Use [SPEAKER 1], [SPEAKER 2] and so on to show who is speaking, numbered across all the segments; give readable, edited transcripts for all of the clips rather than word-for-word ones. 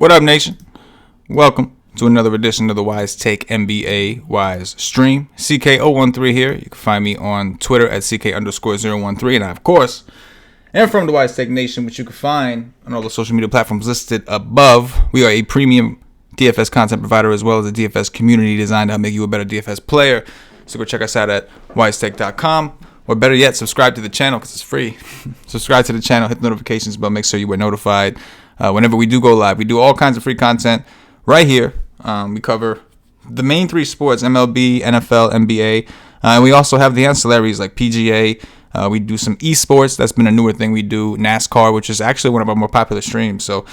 [SPEAKER 1] What up, nation? Welcome to another edition of the WiseTake NBA Wise stream. CK013 here. You can find me on Twitter at CK_013. And I, of course, am from the WiseTake Nation, which you can find on all the social media platforms listed above. We are a premium DFS content provider as well as a DFS community designed to make you a better DFS player. So go check us out at wisetake.com. Or better yet, subscribe to the channel because it's free. Subscribe to the channel, hit the notifications bell, make sure you are notified whenever we do go live. We do all kinds of free content right here. We cover the main three sports, MLB, NFL, NBA. And we also have the ancillaries like PGA. We do some esports. That's been a newer thing we do. NASCAR, which is actually one of our more popular streams. So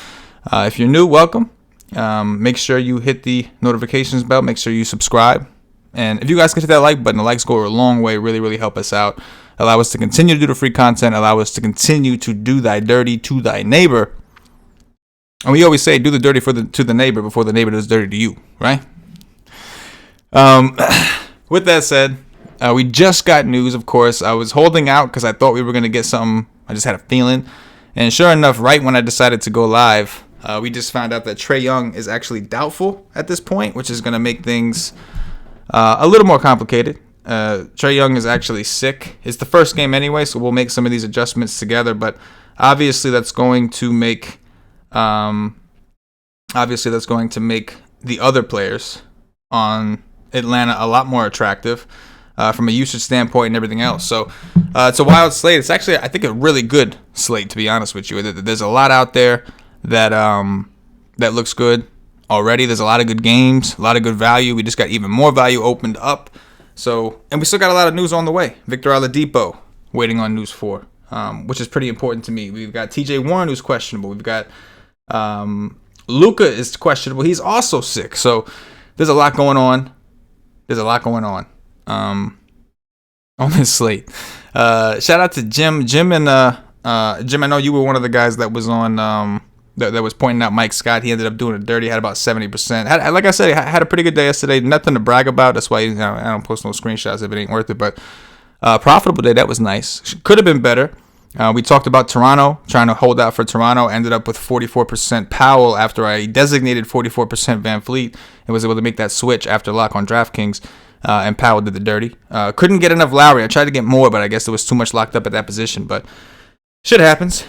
[SPEAKER 1] if you're new, welcome. Make sure you hit the notifications bell. Make sure you subscribe. And if you guys can hit that like button, the likes go a long way. Really, really help us out. Allow us to continue to do the free content. Allow us to continue to do thy dirty to thy neighbor. And we always say, do the dirty to the neighbor before the neighbor does dirty to you, right? With that said, we just got news, of course. I was holding out because I thought we were going to get something. I just had a feeling. And sure enough, right when I decided to go live, we just found out that Trae Young is actually doubtful at this point, which is going to make things a little more complicated. Trae Young is actually sick. It's the first game anyway, so we'll make some of these adjustments together. But obviously, that's going to make the other players on Atlanta a lot more attractive from a usage standpoint and everything else. So it's a wild slate. It's actually, I think, a really good slate, to be honest with you. There's a lot out there that looks good already. There's a lot of good games, a lot of good value. We just got even more value opened up. So, and we still got a lot of news on the way. Victor Oladipo waiting on news for, which is pretty important to me. We've got TJ Warren who's questionable. We've got Luka is questionable. He's also sick. So there's a lot going on. On this slate. Shout out to Jim. Jim, I know you were one of the guys that was on that was pointing out Mike Scott. He ended up doing it dirty. Had about 70%. Like I said, I had a pretty good day yesterday. Nothing to brag about. That's why I don't post no screenshots if it ain't worth it. But profitable day. That was nice. Could have been better. We talked about Toronto, trying to hold out for Toronto. Ended up with 44% Powell after I designated 44% Van Fleet and was able to make that switch after lock on DraftKings. And Powell did the dirty. Couldn't get enough Lowry. I tried to get more, but I guess there was too much locked up at that position. But shit happens.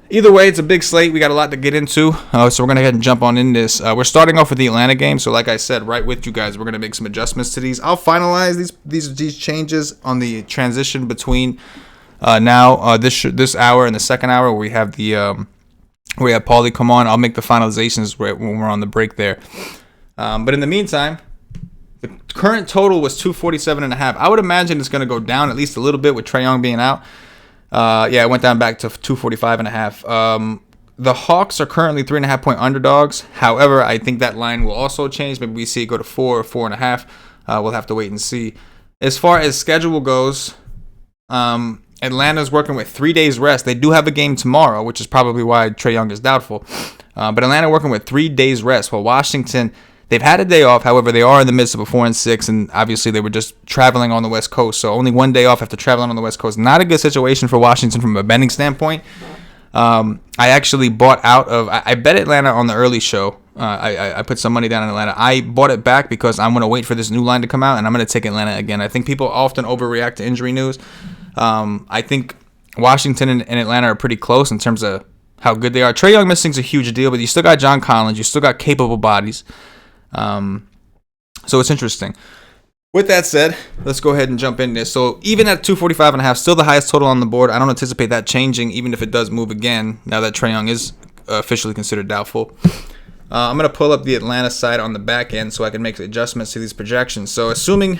[SPEAKER 1] Either way, it's a big slate. We got a lot to get into. So we're going to go ahead and jump on in this. We're starting off with the Atlanta game. So like I said, right with you guys, we're going to make some adjustments to these. I'll finalize these changes on the transition between this hour and the second hour where we have Paulie come on. I'll make the finalizations when we're on the break there. But in the meantime, the current total was 247.5. I would imagine it's going to go down at least a little bit with Trae Young being out. It went down back to 245.5. The Hawks are currently 3.5 point underdogs. However, I think that line will also change. Maybe we see it go to 4 or 4.5. We'll have to wait and see. As far as schedule goes, Atlanta's working with 3 days rest. They do have a game tomorrow, which is probably why Trae Young is doubtful. But Atlanta working with 3 days rest, while Washington, they've had a day off. However, they are in the midst of a 4-6, and obviously they were just traveling on the West Coast. So only 1 day off after traveling on the West Coast. Not a good situation for Washington from a betting standpoint. I actually bought out of. I bet Atlanta on the early show. I put some money down in Atlanta. I bought it back because I'm going to wait for this new line to come out, and I'm going to take Atlanta again. I think people often overreact to injury news. I think Washington and Atlanta are pretty close in terms of how good they are. Trae Young missing is a huge deal, but you still got John Collins. You still got capable bodies. So it's interesting. With that said, let's go ahead and jump in there. So even at 245.5, still the highest total on the board. I don't anticipate that changing, even if it does move again, now that Trae Young is officially considered doubtful. I'm going to pull up the Atlanta side on the back end so I can make adjustments to these projections. So assuming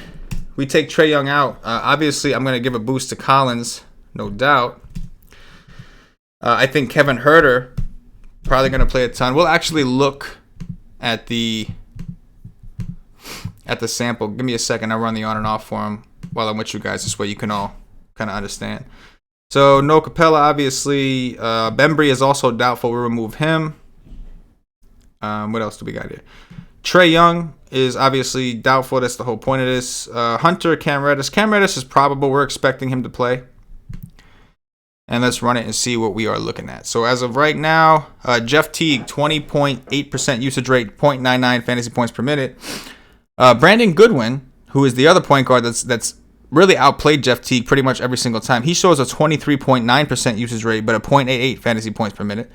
[SPEAKER 1] we take Trae Young out, obviously I'm going to give a boost to Collins, no doubt. I think Kevin Huerter probably going to play a ton. We'll actually look at the sample. Give me a second. I'll run the on and off for him while I'm with you guys. This way you can all kind of understand. So no Capella, obviously. Bembry is also doubtful. We'll remove him. What else do we got here? Trae Young is obviously doubtful. That's the whole point of this. Hunter, Cam Reddish. Cam Reddish is probable. We're expecting him to play. and let's run it and see what we are looking at. So as of right now, Jeff Teague, 20.8% usage rate, 0.99 fantasy points per minute. Brandon Goodwin, who is the other point guard that's really outplayed Jeff Teague pretty much every single time. He shows a 23.9% usage rate, but a 0.88 fantasy points per minute.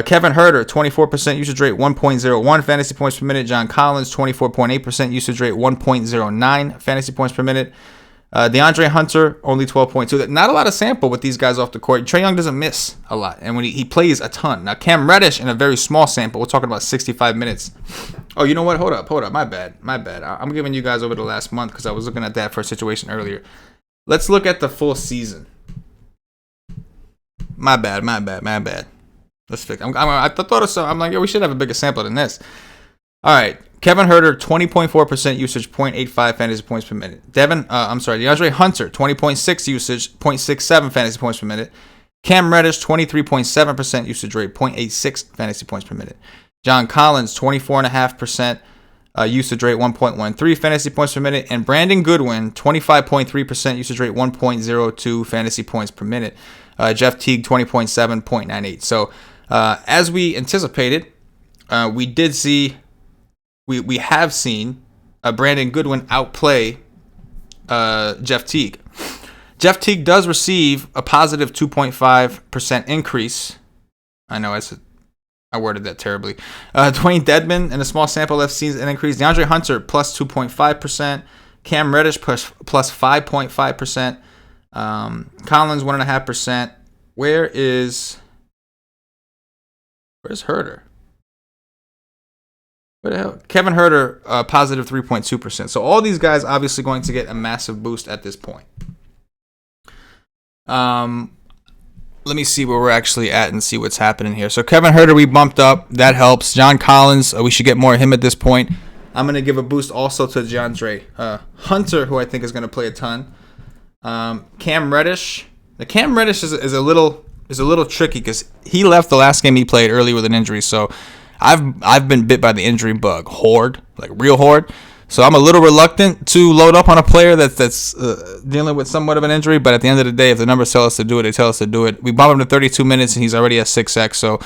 [SPEAKER 1] Kevin Huerter, 24% usage rate, 1.01 fantasy points per minute. John Collins, 24.8% usage rate, 1.09 fantasy points per minute. DeAndre Hunter, only 12.2. Not a lot of sample with these guys off the court. Trae Young doesn't miss a lot, and when he plays a ton. Now, Cam Reddish, in a very small sample, we're talking about 65 minutes. Oh, you know what? Hold up. My bad. I'm giving you guys over the last month because I was looking at that for a situation earlier. Let's look at the full season. My bad. Let's fix it. I thought of something. I'm like, yo, we should have a bigger sample than this. All right. Kevin Huerter, 20.4% usage, 0.85 fantasy points per minute. DeAndre Hunter, 20.6 usage, 0.67 fantasy points per minute. Cam Reddish, 23.7% usage rate, 0.86 fantasy points per minute. John Collins, 24.5% usage rate, 1.13 fantasy points per minute. And Brandon Goodwin, 25.3% usage rate, 1.02 fantasy points per minute. Jeff Teague, 20.7, 0.98. So as we anticipated, we have seen Brandon Goodwin outplay Jeff Teague. Jeff Teague does receive a positive 2.5% increase. I know I worded that terribly. Dwayne Dedmon, in a small sample, have seen an increase. DeAndre Hunter, plus 2.5%. Cam Reddish, plus 5.5%. Collins, 1.5%. Where's Huerter? What the hell? Kevin Huerter, positive 3.2%. So all these guys obviously going to get a massive boost at this point. Let me see where we're actually at and see what's happening here. So Kevin Huerter, we bumped up. That helps. John Collins, we should get more of him at this point. I'm going to give a boost also to DeAndre Hunter, who I think is going to play a ton. Cam Reddish. The Cam Reddish is a little tricky because he left the last game he played early with an injury. So I've been bit by the injury bug, like real horde. So I'm a little reluctant to load up on a player that's dealing with somewhat of an injury. But at the end of the day, if the numbers tell us to do it, they tell us to do it. We bump him to 32 minutes, and he's already at 6x. So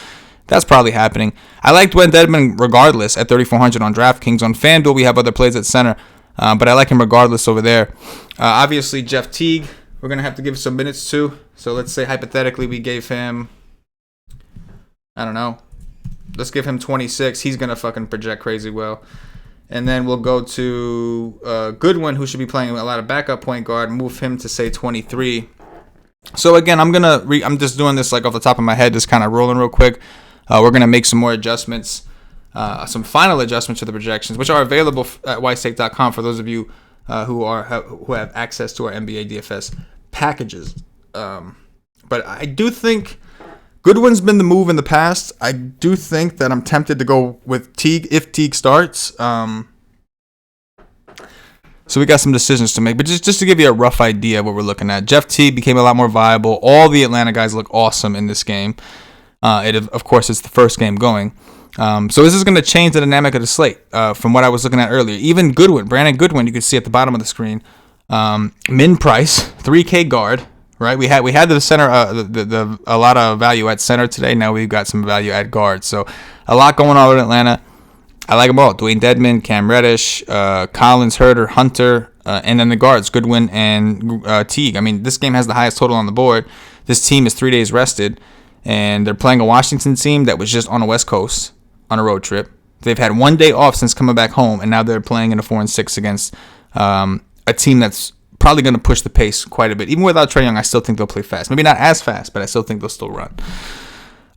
[SPEAKER 1] that's probably happening. I like Dwayne Dedmon regardless at 3,400 on DraftKings. On FanDuel, we have other plays at center. But I like him regardless over there. Obviously, Jeff Teague, we're going to have to give some minutes to. So let's say hypothetically we gave him, I don't know. Let's give him 26. He's going to fucking project crazy well. And then we'll go to Goodwin, who should be playing a lot of backup point guard, move him to, say, 23. So, again, I'm just doing this like off the top of my head, just kind of rolling real quick. We're going to make some more adjustments, some final adjustments to the projections, which are available at WiseTake.com for those of you who have access to our NBA DFS packages. But I do think Goodwin's been the move in the past. I do think that I'm tempted to go with Teague if Teague starts. So we got some decisions to make. But just to give you a rough idea of what we're looking at, Jeff Teague became a lot more viable. All the Atlanta guys look awesome in this game. Of course, it's the first game going. So this is going to change the dynamic of the slate from what I was looking at earlier. Even Brandon Goodwin, you can see at the bottom of the screen. Min price, 3K guard. Right, we had the center, a lot of value at center today. Now we've got some value at guard. So a lot going on in Atlanta. I like them all: Dwayne Dedmon, Cam Reddish, Collins, Huerter, Hunter, and then the guards, Goodwin and Teague. I mean, this game has the highest total on the board. This team is 3 days rested, and they're playing a Washington team that was just on the West Coast on a road trip. They've had 1 day off since coming back home, and now they're playing in a 4-6 against a team that's probably going to push the pace quite a bit. Even without Trae Young, I still think they'll play fast. Maybe not as fast, but I still think they'll still run.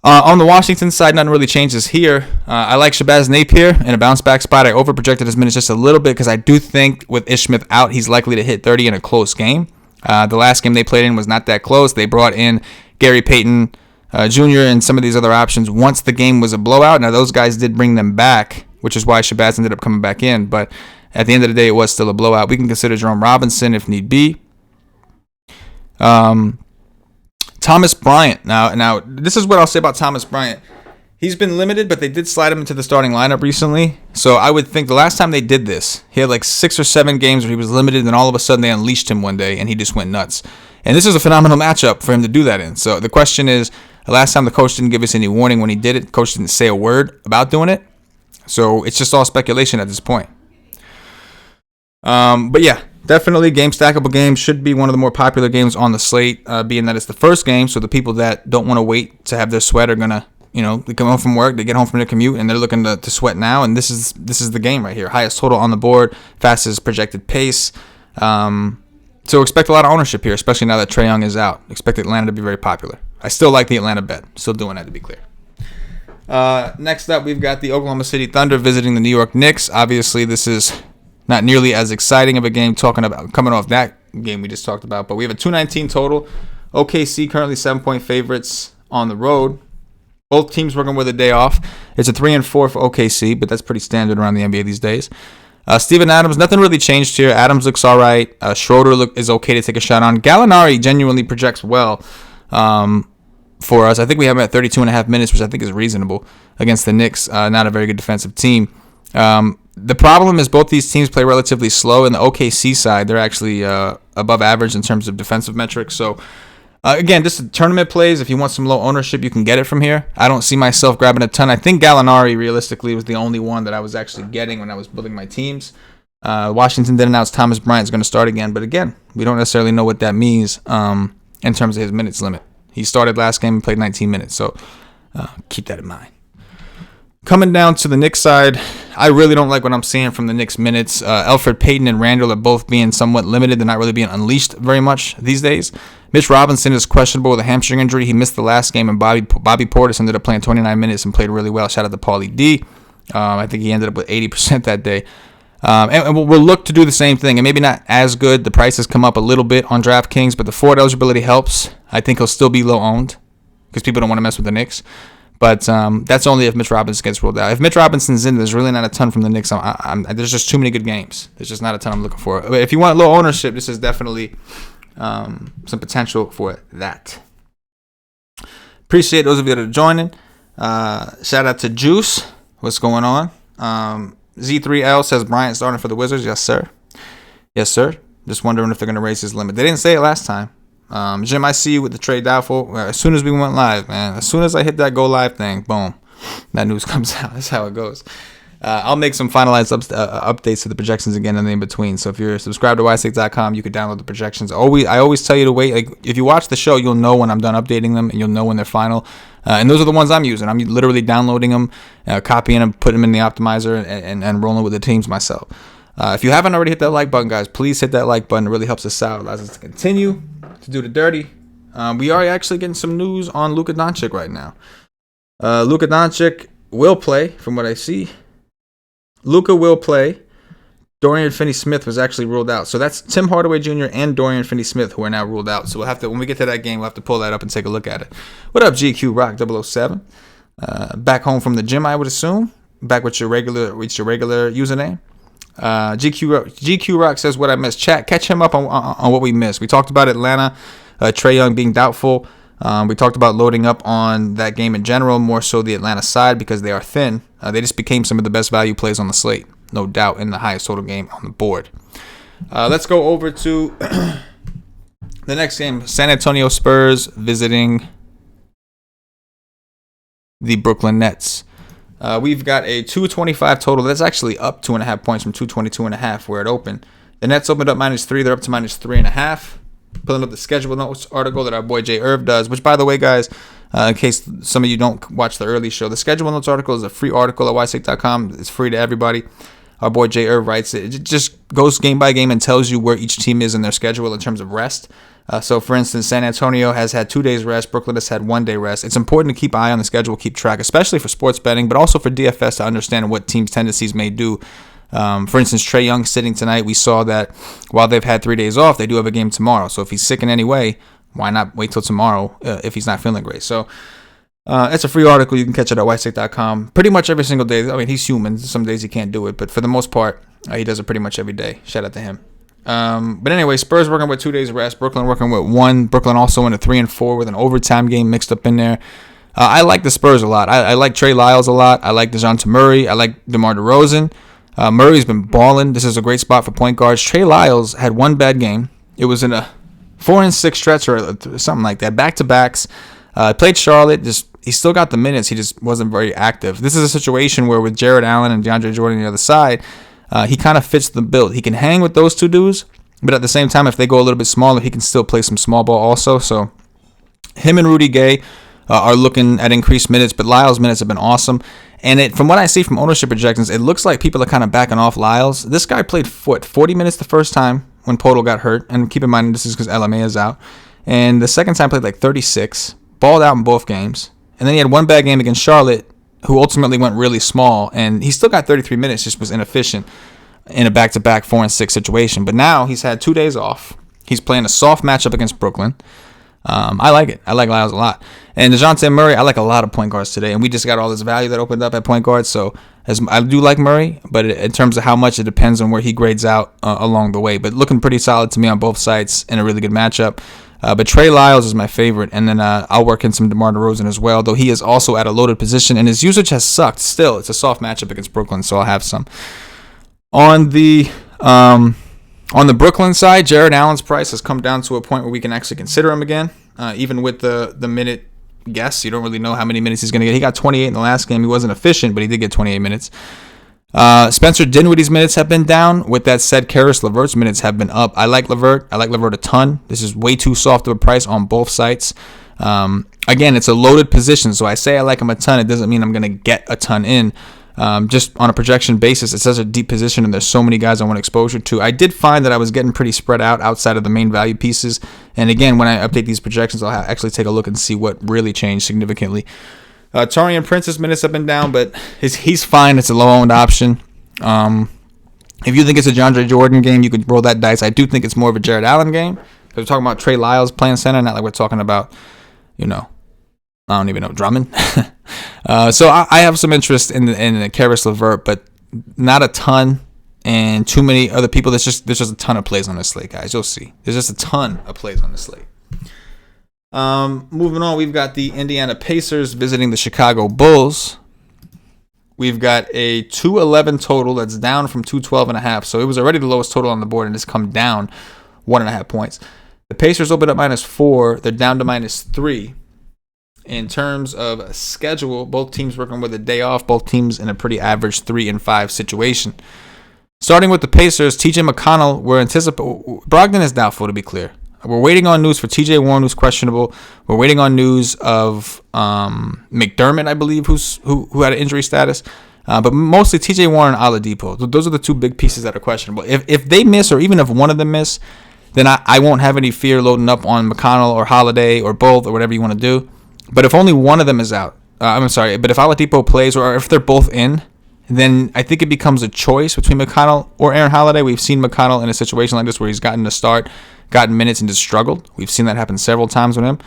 [SPEAKER 1] On the Washington side, nothing really changes here. I like Shabazz Napier in a bounce-back spot. I overprojected his minutes just a little bit because I do think with Ish Smith out, he's likely to hit 30 in a close game. The last game they played in was not that close. They brought in Gary Payton Jr. and some of these other options once the game was a blowout. Now, those guys did bring them back, which is why Shabazz ended up coming back in. But at the end of the day, it was still a blowout. We can consider Jerome Robinson if need be. Thomas Bryant. Now, this is what I'll say about Thomas Bryant. He's been limited, but they did slide him into the starting lineup recently. So I would think the last time they did this, he had like 6 or 7 games where he was limited, and all of a sudden they unleashed him one day, and he just went nuts. And this is a phenomenal matchup for him to do that in. So the question is, the last time the coach didn't give us any warning when he did it. The coach didn't say a word about doing it. So it's just all speculation at this point. But yeah, definitely stackable game. Should be one of the more popular games on the slate, being that it's the first game. So the people that don't want to wait to have their sweat are going to, they come home from work, they get home from their commute, and they're looking to sweat now. And this is the game right here. Highest total on the board, fastest projected pace. So expect a lot of ownership here, especially now that Trae Young is out. Expect Atlanta to be very popular. I still like the Atlanta bet. Still doing that, to be clear. Next up, we've got the Oklahoma City Thunder visiting the New York Knicks. Obviously, this is not nearly as exciting of a game coming off that game we just talked about. But we have a 219 total. OKC currently 7-point favorites on the road. Both teams working with a day off. It's a 3-4 for OKC, but that's pretty standard around the NBA these days. Steven Adams, nothing really changed here. Adams looks all right. Schroeder is okay to take a shot on. Gallinari genuinely projects well for us. I think we have him at 32.5 minutes, which I think is reasonable against the Knicks. Not a very good defensive team. The problem is both these teams play relatively slow. In the OKC side, they're actually above average in terms of defensive metrics. So, again, just tournament plays. If you want some low ownership, you can get it from here. I don't see myself grabbing a ton. I think Gallinari, realistically, was the only one that I was actually getting when I was building my teams. Washington did announce Thomas Bryant is going to start again. But, again, we don't necessarily know what that means in terms of his minutes limit. He started last game and played 19 minutes. So, keep that in mind. Coming down to the Knicks side, I really don't like what I'm seeing from the Knicks minutes. Elfrid Payton and Randall are both being somewhat limited. They're not really being unleashed very much these days. Mitch Robinson is questionable with a hamstring injury. He missed the last game, and Bobby Portis ended up playing 29 minutes and played really well. Shout out to Paulie D. I think he ended up with 80% that day. And we'll look to do the same thing. And maybe not as good. The prices come up a little bit on DraftKings, but the forward eligibility helps. I think he'll still be low owned because people don't want to mess with the Knicks. But that's only if Mitch Robinson gets ruled out. If Mitch Robinson's in, there's really not a ton from the Knicks. There's just too many good games. There's just not a ton I'm looking for. But if you want low ownership, this is definitely some potential for that. Appreciate those of you that are joining. Shout out to Juice. What's going on? Z3L says Bryant starting for the Wizards. Yes, sir. Yes, sir. Just wondering if they're going to raise his limit. They didn't say it last time. Jim, I see you with the trade doubtful. As soon as we went live, man. As soon as I hit that go live thing, boom, that news comes out. That's how it goes. I'll make some finalized updates to the projections again in the in-between. So if you're subscribed to WiseTake.com, you could download the projections. I always tell you to wait. Like, if you watch the show, you'll know when I'm done updating them, and you'll know when they're final. And those are the ones I'm using. I'm literally downloading them, copying them, putting them in the optimizer, and rolling with the teams myself. If you haven't already hit that like button, guys, please hit that like button. It really helps us out. It allows us to continue to do the dirty. We are actually getting some news on Luka Doncic right now. Luka Doncic will play, from what I see. Luka will play. Dorian Finney-Smith was actually ruled out. So that's Tim Hardaway Jr. and Dorian Finney-Smith who are now ruled out. So we'll have to, when we get to that game, we'll have to pull that up and take a look at it. What up, GQ Rock 007? Back home from the gym, I would assume. Back with your regular username. GQ Rock says what I missed. Chat, catch him up on what we missed. We talked about Atlanta, Trae Young being doubtful. We talked about loading up on that game in general, more so the Atlanta side because they are thin. They just became some of the best value plays on the slate, no doubt, in the highest total game on the board. Let's go over to the next game. San Antonio Spurs visiting the Brooklyn Nets. We've got a 225 total. That's actually up 2.5 points from 222.5 where it opened. The Nets opened up -3. They're up to -3.5. Pulling up the schedule notes article that our boy Jay Irv does, which, by the way, guys, in case some of you don't watch the early show, the schedule notes article is a free article at WiseTake.com. It's free to everybody. Our boy Jay Irv writes it. It just goes game by game and tells you where each team is in their schedule in terms of rest. So, for instance, San Antonio has had 2 days rest. Brooklyn has had 1 day rest. It's important to keep an eye on the schedule, keep track, especially for sports betting, but also for DFS to understand what teams' tendencies may do. For instance, Trae Young sitting tonight, we saw that while they've had 3 days off, they do have a game tomorrow. So if he's sick in any way, why not wait till tomorrow if he's not feeling great? So it's a free article. You can catch it at WiseTake.com pretty much every single day. I mean, he's human. Some days he can't do it, but for the most part, he does it pretty much every day. Shout out to him. But anyway, Spurs working with 2 days rest. Brooklyn working with 1. Brooklyn also in a 3-4 with an overtime game mixed up in there. I like the Spurs a lot. I like Trey Lyles a lot. I like DeJounte Murray. I like DeMar DeRozan. Murray's been balling. This is a great spot for point guards. Trey Lyles had 1 bad game. It was in a 4 and 6 stretch or something like that. Back-to-backs. Played Charlotte. He still got the minutes. He just wasn't very active. This is a situation where with Jared Allen and DeAndre Jordan on the other side, he kind of fits the bill. He can hang with those two dudes, but at the same time, if they go a little bit smaller, he can still play some small ball also. So him and Rudy Gay are looking at increased minutes, but Lyles' minutes have been awesome. And from what I see from ownership projections, it looks like people are kind of backing off Lyles. This guy played 40 minutes the first time when Podol got hurt. And keep in mind, this is because LMA is out. And the second time played like 36, balled out in both games. And then he had one bad game against Charlotte, who ultimately went really small. And he still got 33 minutes, just was inefficient in a back-to-back 4 and 6 situation. But now he's had 2 days off. He's playing a soft matchup against Brooklyn. I like it. I like Lyles a lot. And DeJounte Murray, I like a lot of point guards today. And we just got all this value that opened up at point guard. So I do like Murray, but in terms of how much, it depends on where he grades out along the way. But looking pretty solid to me on both sides in a really good matchup. But Trey Lyles is my favorite. And then I'll work in some DeMar DeRozan as well, though he is also at a loaded position. And his usage has sucked. Still, it's a soft matchup against Brooklyn, so I'll have some. On the Brooklyn side, Jared Allen's price has come down to a point where we can actually consider him again. Even with the minute guess, you don't really know how many minutes he's going to get. He got 28 in the last game. He wasn't efficient, but he did get 28 minutes. Spencer Dinwiddie's minutes have been down. With that said, Karis LeVert's minutes have been up. I like LeVert. I like LeVert a ton. This is way too soft of a price on both sites. Again, it's a loaded position, so I say I like him a ton. It doesn't mean I'm going to get a ton in. Just on a projection basis, it's such a deep position, and there's so many guys I want exposure to. I did find that I was getting pretty spread out outside of the main value pieces. And again, when I update these projections, I'll actually take a look and see what really changed significantly. Taurean Prince's minutes have been down, but he's fine. It's a low-owned option. If you think it's a DeAndre Jordan game, you could roll that dice. I do think it's more of a Jared Allen game, because we're talking about Trey Lyles playing center, not like we're talking about, I don't even know, Drummond. So I have some interest in the Karis LeVert, but not a ton, and too many other people. There's just a ton of plays on this slate, guys. You'll see. There's just a ton of plays on this slate. Moving on, we've got the Indiana Pacers visiting the Chicago Bulls. We've got a 211 total that's down from 212.5. So it was already the lowest total on the board, and it's come down 1.5 points. The Pacers opened up -4. They're down to -3. In terms of schedule, both teams working with a day off, both teams in a pretty average 3-5 situation. Starting with the Pacers, TJ McConnell, Brogdon is doubtful, to be clear. We're waiting on news for TJ Warren, who's questionable. We're waiting on news of McDermott, I believe, who had an injury status. But mostly TJ Warren and Oladipo. Those are the two big pieces that are questionable. If they miss, or even if one of them miss, then I won't have any fear loading up on McConnell or Holiday or both or whatever you want to do. But if only one of them is out, but if Oladipo plays, or if they're both in, then I think it becomes a choice between McConnell or Aaron Holiday. We've seen McConnell in a situation like this where he's gotten a start, gotten minutes, and just struggled. We've seen that happen several times with him.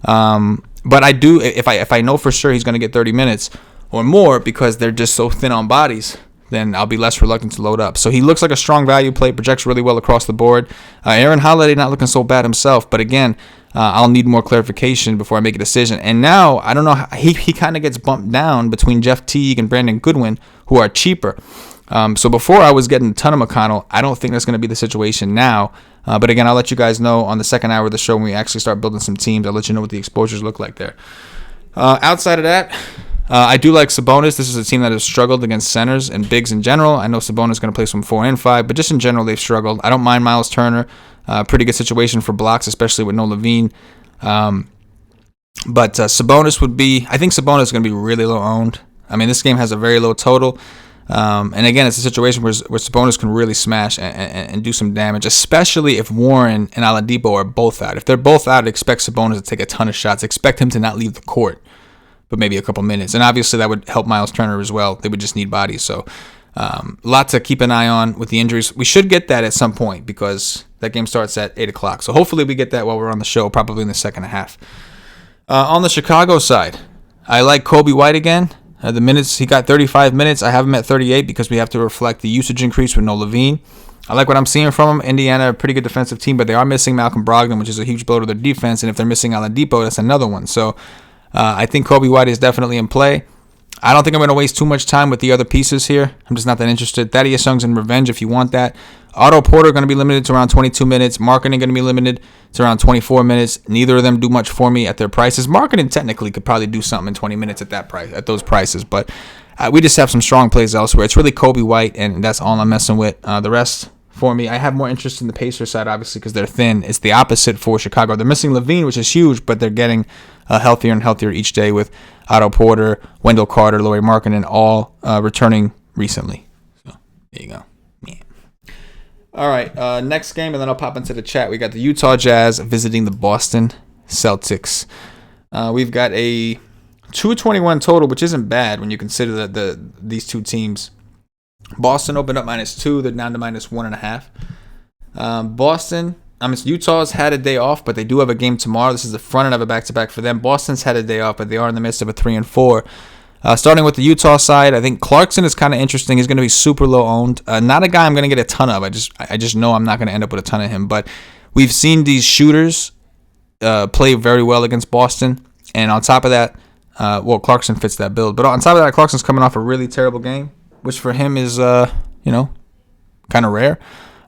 [SPEAKER 1] But I do, if I know for sure he's going to get 30 minutes or more because they're just so thin on bodies, then I'll be less reluctant to load up. So he looks like a strong value play, projects really well across the board. Aaron Holiday not looking so bad himself, but again, I'll need more clarification before I make a decision. And now, I don't know, he kind of gets bumped down between Jeff Teague and Brandon Goodwin, who are cheaper. So before I was getting a ton of McConnell. I don't think that's going to be the situation now. But again, I'll let you guys know on the second hour of the show when we actually start building some teams. I'll let you know what the exposures look like there. Outside of that, I do like Sabonis. This is a team that has struggled against centers and bigs in general. I know Sabonis is going to play some 4 and 5, but just in general, they've struggled. I don't mind Miles Turner. Pretty good situation for blocks, especially with no Levine. But Sabonis I think Sabonis is going to be really low owned. I mean, this game has a very low total. And again, it's a situation where Sabonis can really smash and do some damage, especially if Warren and Oladipo are both out. If they're both out, expect Sabonis to take a ton of shots. Expect him to not leave the court, but maybe a couple minutes. And obviously that would help Miles Turner as well. They would just need bodies. So a lot to keep an eye on with the injuries. We should get that at some point because that game starts at 8 o'clock. So hopefully we get that while we're on the show, probably in the second half. On the Chicago side, I like Kobe White again. The minutes, he got 35 minutes. I have him at 38 because we have to reflect the usage increase with no Levine. I like what I'm seeing from him. Indiana, a pretty good defensive team, but they are missing Malcolm Brogdon, which is a huge blow to their defense. And if they're missing Oladipo, that's another one. So I think Kobe White is definitely in play. I don't think I'm going to waste too much time with the other pieces here. I'm just not that interested. Thaddeus Young's in revenge if you want that. Otto Porter going to be limited to around 22 minutes. Marketing going to be limited to around 24 minutes. Neither of them do much for me at their prices. Marketing technically could probably do something in 20 minutes at that price, at those prices, but we just have some strong plays elsewhere. It's really Kobe White, and that's all I'm messing with. The rest for me, I have more interest in the Pacers side, obviously, because they're thin. It's the opposite for Chicago. They're missing Levine, which is huge, but they're getting healthier and healthier each day with Otto Porter, Wendell Carter, Lauri Markkanen all returning recently. So there you go. Yeah. All right, next game, and then I'll pop into the chat. We got the Utah Jazz visiting the Boston Celtics. We've got a 221 total, which isn't bad when you consider that these two teams. Boston opened up -2. They're down to -1.5. Utah's had a day off, but they do have a game tomorrow. This is the front end of a back-to-back for them. Boston's had a day off, but they are in the midst of a 3-4. Starting with the Utah side, I think Clarkson is kind of interesting. He's going to be super low owned. Not a guy I'm going to get a ton of. I just know I'm not going to end up with a ton of him. But we've seen these shooters play very well against Boston. And on top of that, Clarkson fits that build. But on top of that, Clarkson's coming off a really terrible game, which for him is, kind of rare.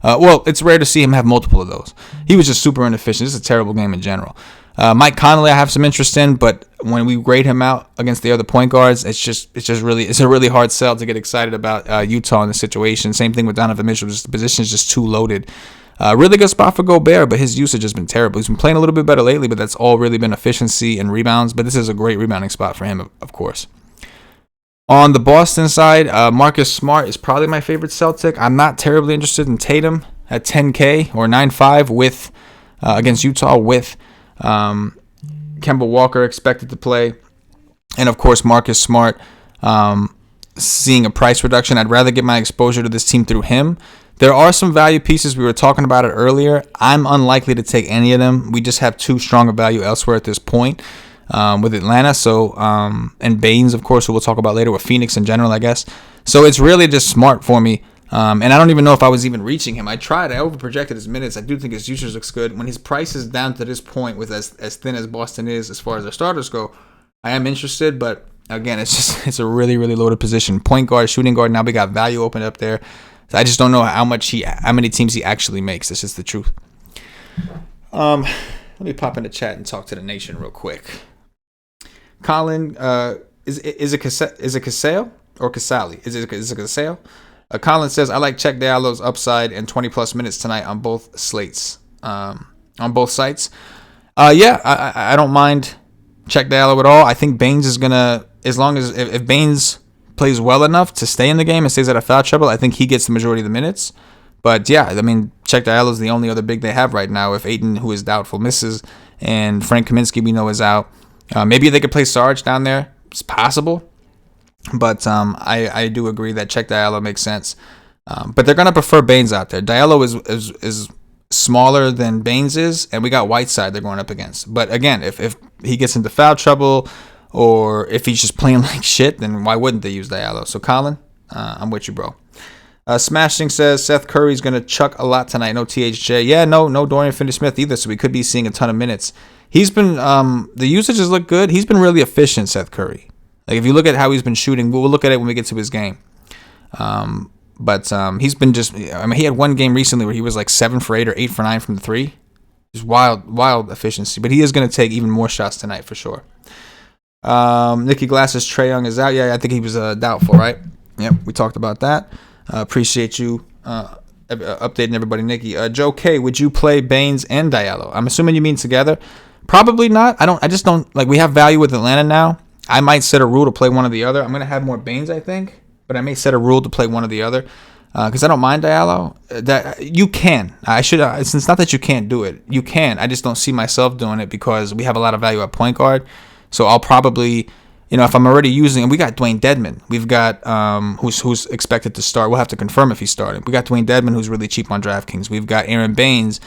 [SPEAKER 1] It's rare to see him have multiple of those. He was just super inefficient. This is a terrible game in general. Mike Conley, I have some interest in, but when we grade him out against the other point guards, it's a really hard sell to get excited about Utah in this situation. Same thing with Donovan Mitchell. Just the position is just too loaded. Really good spot for Gobert, but his usage has been terrible. He's been playing a little bit better lately, but that's all really been efficiency and rebounds. But this is a great rebounding spot for him, of course. On the Boston side, Marcus Smart is probably my favorite Celtic. I'm not terribly interested in Tatum at 10K or 9.5 with against Utah with Kemba Walker expected to play. And, of course, Marcus Smart seeing a price reduction. I'd rather get my exposure to this team through him. There are some value pieces. We were talking about it earlier. I'm unlikely to take any of them. We just have too strong a value elsewhere at this point. With Atlanta, and Baines, of course, who we'll talk about later, with Phoenix in general, I guess. So it's really just Smart for me. And I don't even know if I was even reaching him. I tried. I overprojected his minutes. I do think his usage looks good. When his price is down to this point with as thin as Boston is as far as their starters go, I am interested. But, again, it's a really, really loaded position. Point guard, shooting guard, now we got value open up there. So I just don't know how many teams he actually makes. That's just the truth. Let me pop in the chat and talk to the nation real quick. Colin, is it Casale or Casale? Is it Casale? Colin says, I like Check Diallo's upside and 20-plus minutes tonight on both slates, on both sites. I don't mind Check Diallo at all. I think Baines is going to, as long as, if Baines plays well enough to stay in the game and stays out of foul trouble, I think he gets the majority of the minutes. But, yeah, Check Diallo is the only other big they have right now. If Ayton, who is doubtful, misses, and Frank Kaminsky, we know, is out. Maybe they could play Sarge down there. It's possible. But I do agree that Check Diallo makes sense. But they're going to prefer Baines out there. Diallo is smaller than Baines is, and we got Whiteside they're going up against. But, again, if he gets into foul trouble or if he's just playing like shit, then why wouldn't they use Diallo? So, Colin, I'm with you, bro. Smashing says Seth Curry's going to chuck a lot tonight. No THJ. Yeah, no Dorian Finney-Smith either, so we could be seeing a ton of minutes. He's been, the usages look good. He's been really efficient, Seth Curry. Like, if you look at how he's been shooting, we'll look at it when we get to his game. But he's been he had one game recently where he was like 7 for 8 or 8 for 9 from the 3. Just wild efficiency. But he is going to take even more shots tonight for sure. Nikki Glass's Trae Young is out. Yeah, I think he was doubtful, right? Yep, we talked about that. Appreciate you updating everybody, Nikki. Joe K, would you play Baines and Diallo? I'm assuming you mean together. Probably not. I just don't like. We have value with Atlanta now. I might set a rule to play one or the other. I'm gonna have more Baines, I think, but I may set a rule to play one or the other because I don't mind Diallo. That you can. I should. It's not that you can't do it. You can. I just don't see myself doing it because we have a lot of value at point guard. So I'll probably, if I'm already using, and we got Dewayne Dedmon. We've got who's expected to start. We'll have to confirm if he's starting. We got Dewayne Dedmon, who's really cheap on DraftKings. We've got Aaron Baines.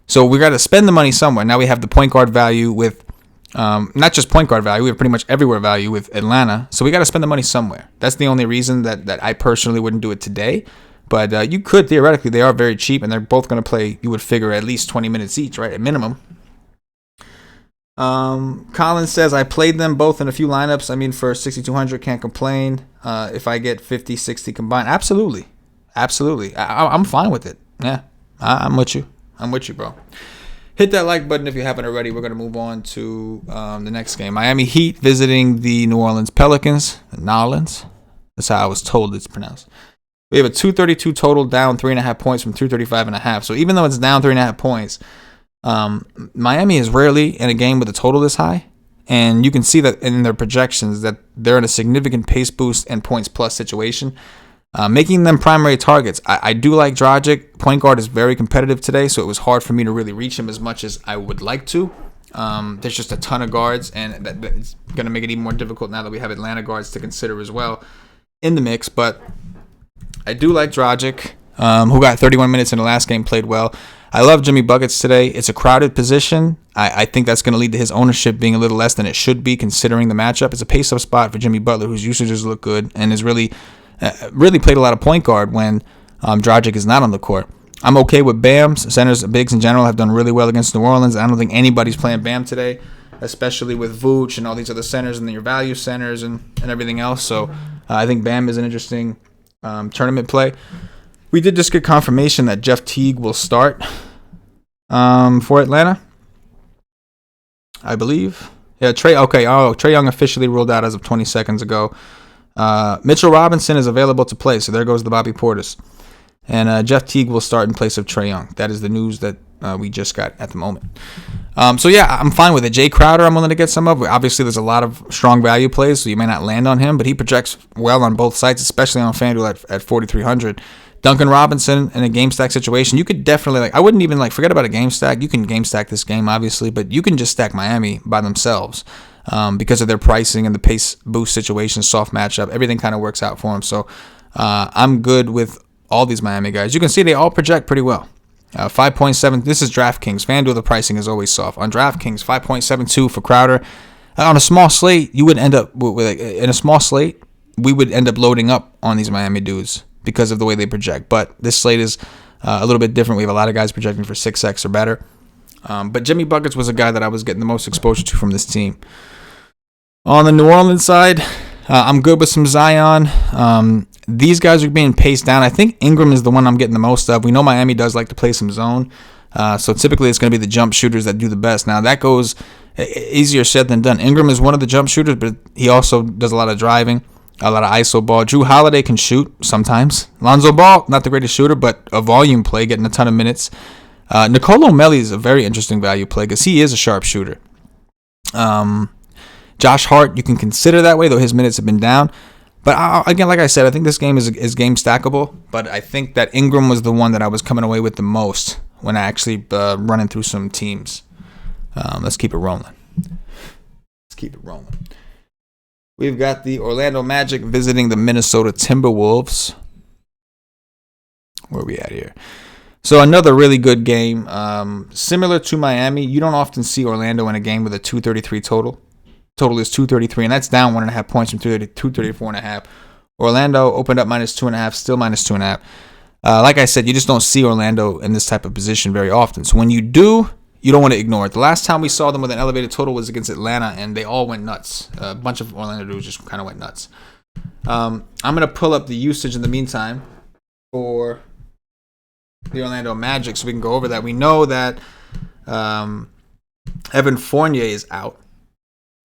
[SPEAKER 1] So we got to spend the money somewhere. Now we have the point guard value with, not just point guard value, we have pretty much everywhere value with Atlanta. So we got to spend the money somewhere. That's the only reason that I personally wouldn't do it today. But you could, theoretically. They are very cheap, and they're both going to play, you would figure, at least 20 minutes each, right, at minimum. Colin says, I played them both in a few lineups. I mean, for 6,200, can't complain. If I get 50, 60 combined, absolutely. I'm fine with it. Yeah, I'm with you. Bro. Hit that like button if you haven't already. We're going to move on to the next game. Miami Heat visiting the New Orleans Pelicans. Nolans. That's how I was told it's pronounced. We have a 232 total, down 3.5 points from 235.5. So even though it's down 3.5 points, Miami is rarely in a game with a total this high. And you can see that in their projections that they're in a significant pace boost and points plus situation, making them primary targets. I do like Dragic. Point guard is very competitive today, so it was hard for me to really reach him as much as I would like to. There's just a ton of guards, and that's going to make it even more difficult now that we have Atlanta guards to consider as well in the mix. But I do like Dragic, who got 31 minutes in the last game, played well. I love Jimmy Buckets today. It's a crowded position. I think that's going to lead to his ownership being a little less than it should be considering the matchup. It's a pace-up spot for Jimmy Butler, whose usages look good and has really played a lot of point guard when Dragic is not on the court. I'm okay with Bam. Centers, bigs in general have done really well against New Orleans. I don't think anybody's playing Bam today, especially with Booch and all these other centers and your value centers and everything else. So I think Bam is an interesting tournament play. We did just get confirmation that Jeff Teague will start for Atlanta, I believe. Yeah, Trae Young officially ruled out as of 20 seconds ago. Mitchell Robinson is available to play, so there goes the Bobby Portis. And Jeff Teague will start in place of Trae Young. That is the news that we just got at the moment. So yeah, I'm fine with it. Jay Crowder, I'm willing to get some of. Obviously, there's a lot of strong value plays, so you may not land on him, but he projects well on both sites, especially on FanDuel at 4,300. Duncan Robinson in a game stack situation, you could definitely, I wouldn't even forget about a game stack. You can game stack this game, obviously, but you can just stack Miami by themselves because of their pricing and the pace boost situation, soft matchup. Everything kind of works out for them. So I'm good with all these Miami guys. You can see they all project pretty well. 5.7. This is DraftKings. FanDuel, the pricing is always soft. On DraftKings, 5.72 for Crowder. On a small slate, you would end up in a small slate. We would end up loading up on these Miami dudes because of the way they project. But this slate is a little bit different. We have a lot of guys projecting for 6x or better. But Jimmy Buckets was a guy that I was getting the most exposure to from this team. On the New Orleans side, I'm good with some Zion. These guys are being paced down. I think Ingram is the one I'm getting the most of. We know Miami does like to play some zone. So typically it's going to be the jump shooters that do the best. Now that goes easier said than done. Ingram is one of the jump shooters, but he also does a lot of driving, a lot of ISO ball. Drew Holiday can shoot sometimes. Lonzo Ball, not the greatest shooter, but a volume play, getting a ton of minutes. Nicolo Melli is a very interesting value play because he is a sharp shooter. Josh Hart, you can consider that way, though his minutes have been down. But again, like I said, I think this game is game stackable. But I think that Ingram was the one that I was coming away with the most when I actually running through some teams. Let's keep it rolling. We've got the Orlando Magic visiting the Minnesota Timberwolves. Where are we at here? So another really good game. Similar to Miami, you don't often see Orlando in a game with a 233 total. Total is 233, and that's down 1.5 points from 234.5. Orlando opened up -2.5, still -2.5. Like I said, you just don't see Orlando in this type of position very often. So when you do, you don't want to ignore it. The last time we saw them with an elevated total was against Atlanta, and they all went nuts. A bunch of Orlando dudes just kind of went nuts. I'm going to pull up the usage in the meantime for the Orlando Magic so we can go over that. We know that Evan Fournier is out.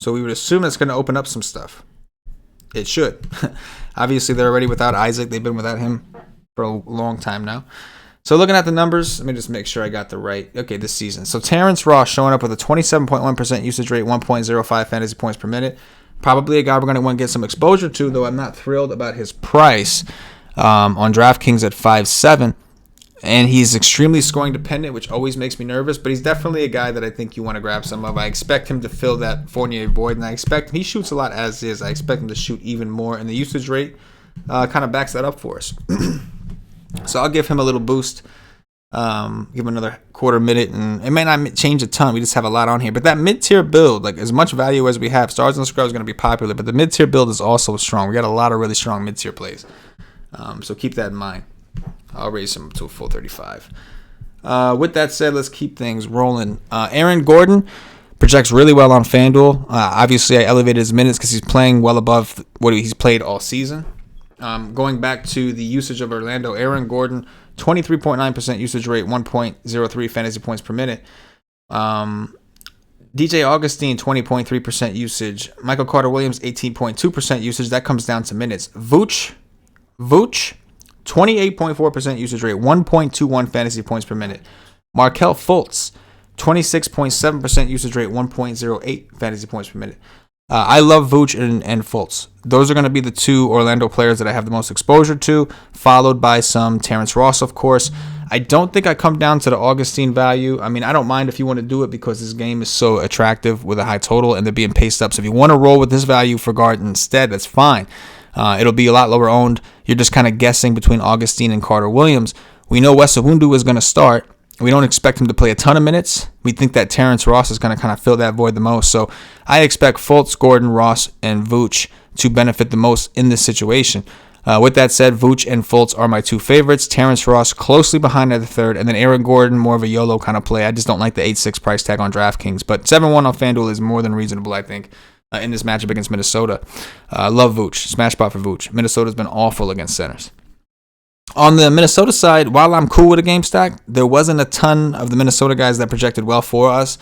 [SPEAKER 1] So we would assume it's going to open up some stuff. It should. Obviously, they're already without Isaac. They've been without him for a long time now. So looking at the numbers, let me just make sure I got the right. Okay, this season. So Terrence Ross showing up with a 27.1% usage rate, 1.05 fantasy points per minute. Probably a guy we're going to want to get some exposure to, though I'm not thrilled about his price on DraftKings at 5.7. And he's extremely scoring dependent, which always makes me nervous. But he's definitely a guy that I think you want to grab some of. I expect him to fill that Fournier void, and I expect he shoots a lot as is. I expect him to shoot even more, and the usage rate kind of backs that up for us. So I'll give him a little boost. Give him another quarter minute, and it may not change a ton. We just have a lot on here. But that mid-tier build, like as much value as we have, Stars and Scrubs is going to be popular, but the mid-tier build is also strong. We got a lot of really strong mid-tier plays. So keep that in mind. I'll raise him to a full 35. With that said, let's keep things rolling. Aaron Gordon, Projects really well on FanDuel. Obviously, I elevated his minutes because he's playing well above what he's played all season. Going back to the usage of Orlando, Aaron Gordon, 23.9% usage rate, 1.03 fantasy points per minute. DJ Augustine, 20.3% usage. Michael Carter-Williams, 18.2% usage. That comes down to minutes. Booch, 28.4% usage rate, 1.21 fantasy points per minute. Markelle Fultz, 26.7% usage rate, 1.08 fantasy points per minute. I love Booch and Fultz. Those are going to be the two Orlando players that I have the most exposure to, followed by some Terrence Ross, of course. I don't think I come down to the Augustine value. I mean, I don't mind if you want to do it because this game is so attractive with a high total and they're being paced up. So if you want to roll with this value for guard instead, that's fine. It'll be a lot lower owned. You're just kind of guessing between Augustine and Carter-Williams. We know Wes Iwundu is going to start. We don't expect him to play a ton of minutes. We think that Terrence Ross is going to kind of fill that void the most. So I expect Fultz, Gordon, Ross, and Booch to benefit the most in this situation. With that said, Booch and Fultz are my two favorites. Terrence Ross closely behind at the third, and then Aaron Gordon, more of a YOLO kind of play. I just don't like the 8-6 price tag on DraftKings. But 7-1 on FanDuel is more than reasonable, I think, in this matchup against Minnesota. Love Booch. Smash spot for Booch. Minnesota's been awful against centers. On the Minnesota side, while I'm cool with a game stack, there wasn't a ton of the Minnesota guys that projected well for us.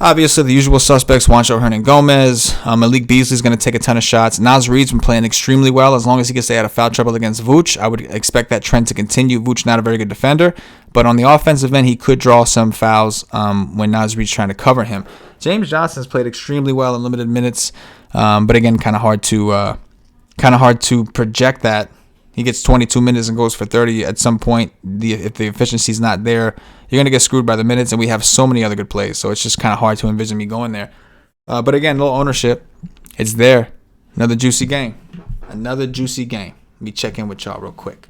[SPEAKER 1] Obviously, the usual suspects, Juancho Hernan-Gomez, Malik Beasley's going to take a ton of shots. Nas Reed's been playing extremely well. As long as he can stay out of foul trouble against Booch, I would expect that trend to continue. Booch not a very good defender, but on the offensive end, he could draw some fouls when Nas Reed's trying to cover him. James Johnson's played extremely well in limited minutes, but again, kind of hard to project that. He gets 22 minutes and goes for 30 at some point. If the efficiency's not there, you're going to get screwed by the minutes, and we have so many other good plays, so it's just kind of hard to envision me going there. But again, little ownership. It's there. Another juicy game. Let me check in with y'all real quick.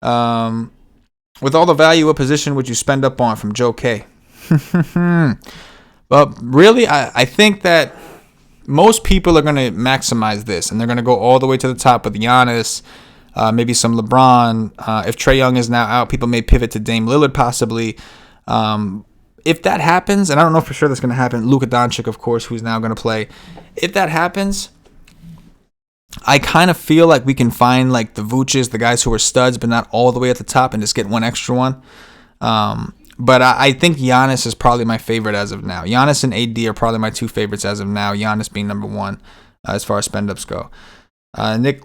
[SPEAKER 1] With all the value, what position would you spend up on from Joe K? Well, really, I think that most people are going to maximize this, and they're going to go all the way to the top with Giannis, maybe some LeBron. If Trae Young is now out, people may pivot to Dame Lillard possibly. If that happens, and I don't know for sure that's going to happen, Luka Doncic, of course, who's now going to play. If that happens, I kind of feel like we can find like the Vooches, the guys who are studs, but not all the way at the top, and just get one extra one. But I think Giannis is probably my favorite as of now. Giannis and AD are probably my two favorites as of now. Giannis being number one as far as spend-ups go. Nick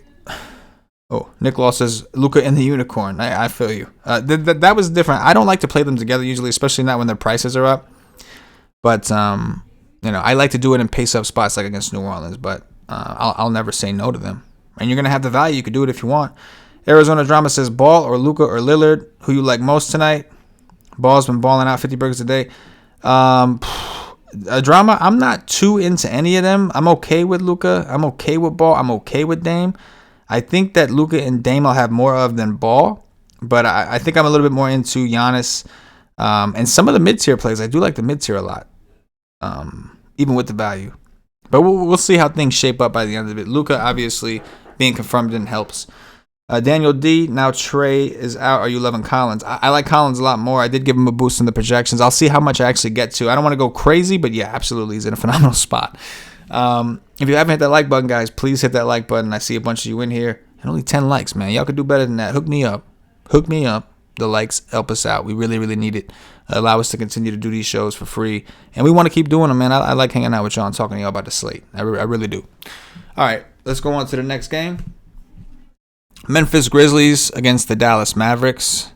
[SPEAKER 1] Law says Luka and the Unicorn. I feel you. That was different. I don't like to play them together usually, especially not when their prices are up. But I like to do it in pace-up spots like against New Orleans. But I'll never say no to them. And you're gonna have the value. You could do it if you want. Arizona Drama says Ball or Luka or Lillard. Who you like most tonight? Ball's been balling out 50 burgers a day. Drama, I'm not too into any of them. I'm okay with Luka. I'm okay with Ball. I'm okay with Dame. I think that Luka and Dame I'll have more of than Ball. But I think I'm a little bit more into Giannis. And some of the mid-tier plays. I do like the mid-tier a lot. Even with the value. But we'll see how things shape up by the end of it. Luka, obviously, being confirmed in helps. Daniel D, now Trae is out. Are you loving Collins? I like Collins a lot more. I did give him a boost in the projections. I'll see how much I actually get to. I don't want to go crazy, but yeah, absolutely. He's in a phenomenal spot. If you haven't hit that like button, guys, please hit that like button. I see a bunch of you in here. And only 10 likes, man. Y'all could do better than that. Hook me up. The likes help us out. We really, really need it. Allow us to continue to do these shows for free. And we want to keep doing them, man. I like hanging out with y'all and talking to y'all about the slate. I really do. All right, let's go on to the next game. Memphis Grizzlies against the Dallas Mavericks.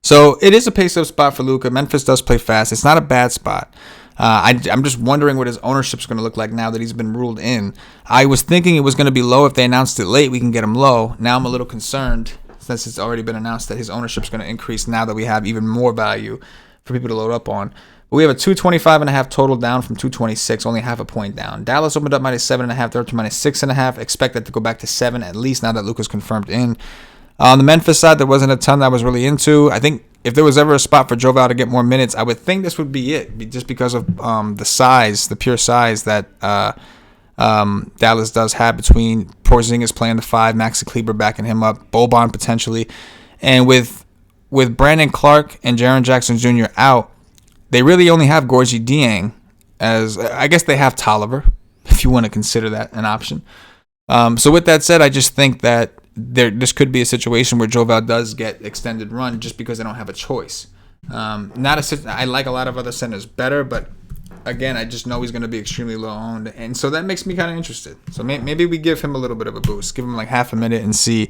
[SPEAKER 1] So it is a pace-up spot for Luka. Memphis does play fast. It's not a bad spot. I'm just wondering what his ownership is going to look like now that he's been ruled in. I was thinking it was going to be low. If they announced it late, we can get him low. Now I'm a little concerned since it's already been announced that his ownership is going to increase now that we have even more value for people to load up on. But we have a 225.5 total down from 226, only half a point down. Dallas opened up -7.5, they're up to -6.5. Expect that to go back to 7 at least now that Luka's confirmed in. On the Memphis side, there wasn't a ton that I was really into. I think if there was ever a spot for Joval to get more minutes, I would think this would be it, just because of the size, the pure size that Dallas does have between Porzingis playing the 5, Maxi Kleber backing him up, Boban potentially. And with Brandon Clark and Jaren Jackson Jr. out, they really only have Gorgie Dieng as I guess they have Tolliver, if you want to consider that an option. So with that said, I just think that this could be a situation where Joval does get extended run just because they don't have a choice. I like a lot of other centers better, but again, I just know he's going to be extremely low owned, and so that makes me kind of interested. So maybe we give him a little bit of a boost, give him like half a minute and see.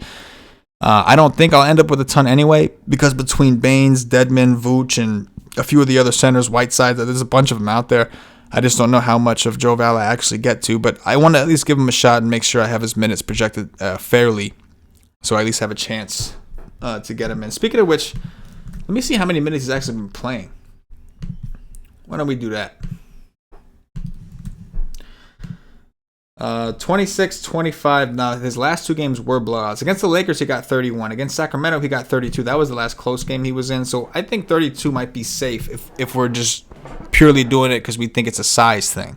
[SPEAKER 1] I don't think I'll end up with a ton anyway, because between Baines, Dedmon, Booch, and a few of the other centers, Whiteside, there's a bunch of them out there. I just don't know how much of Joval I actually get to, but I want to at least give him a shot and make sure I have his minutes projected fairly, so I at least have a chance to get him in. Speaking of which, let me see how many minutes he's actually been playing. Why don't we do that? 26, 25. Now, his last two games were blowouts. Against the Lakers, he got 31. Against Sacramento, he got 32. That was the last close game he was in. So I think 32 might be safe if we're just purely doing it because we think it's a size thing.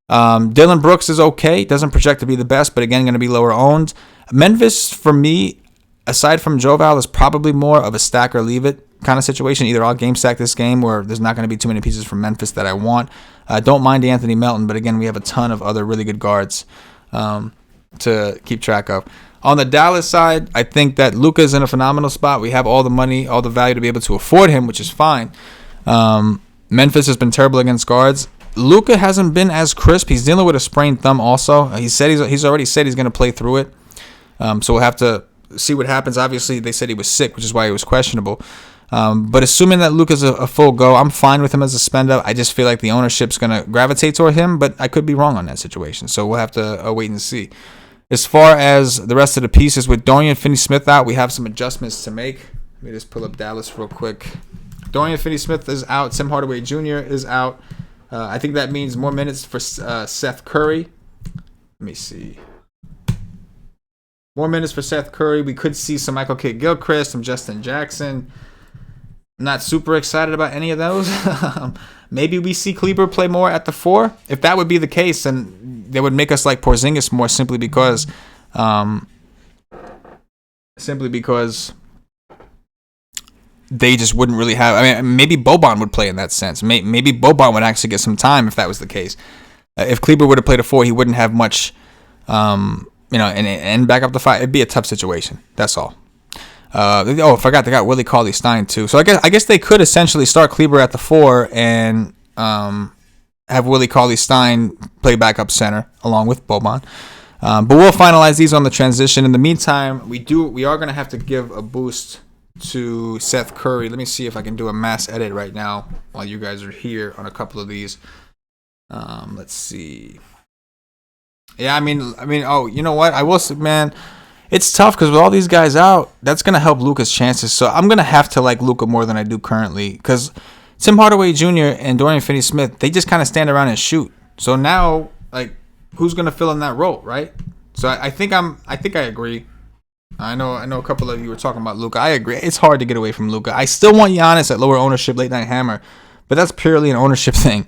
[SPEAKER 1] Dylan Brooks is okay. Doesn't project to be the best, but again, going to be lower owned. Memphis, for me, aside from Joval, is probably more of a stack or leave it kind of situation. Either I'll game stack this game or there's not going to be too many pieces from Memphis that I want. Don't mind Anthony Melton, but again, we have a ton of other really good guards to keep track of. On the Dallas side, I think that Luka's in a phenomenal spot. We have all the money, all the value to be able to afford him, which is fine. Memphis has been terrible against guards. Luka hasn't been as crisp. He's dealing with a sprained thumb also. He's already said he's going to play through it. So we'll have to see what happens. Obviously, they said he was sick, which is why he was questionable. But assuming that Luka's a full go, I'm fine with him as a spend-up. I just feel like the ownership's going to gravitate toward him, but I could be wrong on that situation. So we'll have to wait and see. As far as the rest of the pieces, with Dorian Finney-Smith out, we have some adjustments to make. Let me just pull up Dallas real quick. Dorian Finney-Smith is out. Tim Hardaway Jr. is out. I think that means more minutes for Seth Curry. Let me see. More minutes for Seth Curry. We could see some Michael Kidd-Gilchrist, some Justin Jackson. Not super excited about any of those. Maybe we see Kleber play more at the 4. If that would be the case, then they would make us like Porzingis more simply because they just wouldn't really have. I mean, maybe Boban would play in that sense. Maybe Boban would actually get some time if that was the case. If Kleber would have played a 4, he wouldn't have much, and back up the 5. It'd be a tough situation. That's all. I forgot they got Willie Cauley-Stein too. So I guess they could essentially start Kleber at the 4 and have Willie Cauley-Stein play backup center along with Boban. But we'll finalize these on the transition. In the meantime, we are going to have to give a boost to Seth Curry. Let me see if I can do a mass edit right now while you guys are here on a couple of these. Let's see. Yeah, I mean, oh, you know what? I will say, man, it's tough because with all these guys out, that's going to help Luka's chances. So I'm going to have to like Luka more than I do currently because Tim Hardaway Jr. and Dorian Finney-Smith, they just kind of stand around and shoot. So now, like, who's going to fill in that role, right? So I think I agree. I know a couple of you were talking about Luka. I agree. It's hard to get away from Luka. I still want Giannis at lower ownership, late night hammer, but that's purely an ownership thing,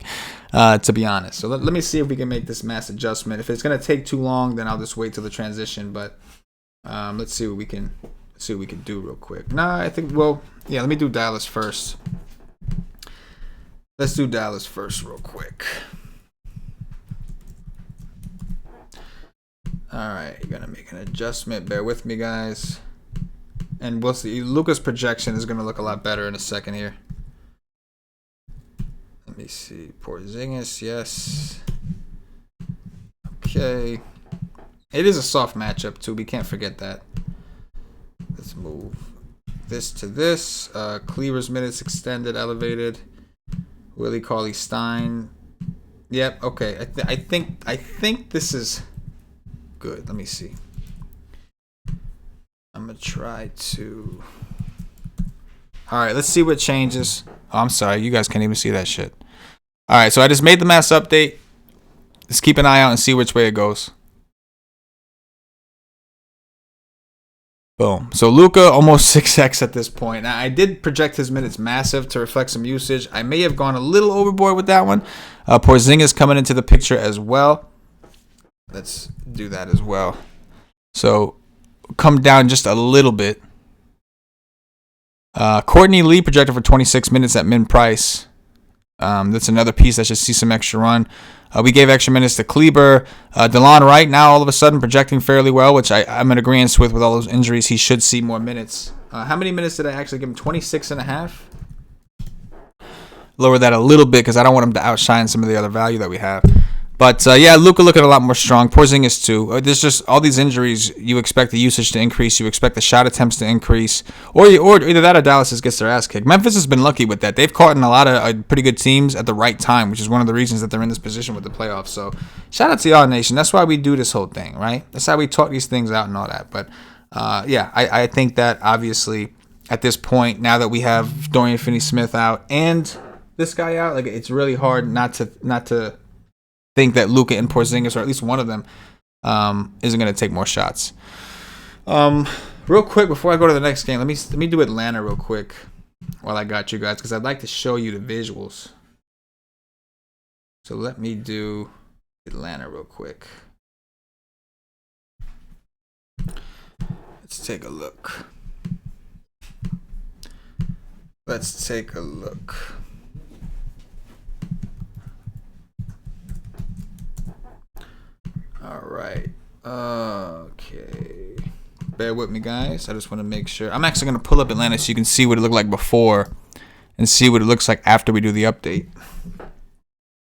[SPEAKER 1] to be honest. So let me see if we can make this mass adjustment. If it's going to take too long, then I'll just wait till the transition. But let's see what we can do real quick. Let me do Dallas first. Let's do Dallas first real quick. All right, you're going to make an adjustment. Bear with me, guys. And we'll see. Luka's projection is going to look a lot better in a second here. Let me see. Porzingis, yes. Okay. It is a soft matchup, too. We can't forget that. Let's move this to this. Kleber's minutes extended, elevated. Willie Cauley-Stein. Yep, okay. I think this is good. Let me see. I'm going to try to... All right, let's see what changes. Oh, I'm sorry. You guys can't even see that shit. All right, so I just made the mass update. Let's keep an eye out and see which way it goes. Boom. So Luka almost 6x at this point. Now, I did project his minutes massive to reflect some usage. I may have gone a little overboard with that one. Porzingis coming into the picture as well. Let's do that as well. So come down just a little bit. Courtney Lee projected for 26 minutes at min price. That's another piece that should see some extra run. We gave extra minutes to Kleber. DeLon Wright now all of a sudden projecting fairly well, which I'm in agreement with all those injuries. He should see more minutes. How many minutes did I actually give him? 26 and a half? Lower that a little bit because I don't want him to outshine some of the other value that we have. But, yeah, Luka looking a lot more strong. Porzingis, too. There's just all these injuries. You expect the usage to increase. You expect the shot attempts to increase. Or either that or Dallas just gets their ass kicked. Memphis has been lucky with that. They've caught in a lot of pretty good teams at the right time, which is one of the reasons that they're in this position with the playoffs. So, shout out to y'all, Nation. That's why we do this whole thing, right? That's how we talk these things out and all that. But, yeah, I think that, obviously, at this point, now that we have Dorian Finney-Smith out and this guy out, like, it's really hard not to think that Luka and Porzingis, or at least one of them, isn't going to take more shots. Real quick, before I go to the next game, let me do Atlanta real quick while I got you guys, because I'd like to show you the visuals. So let me do Atlanta real quick. Let's take a look. All right. Okay. Bear with me, guys. I just want to make sure. I'm actually going to pull up Atlanta so you can see what it looked like before and see what it looks like after we do the update.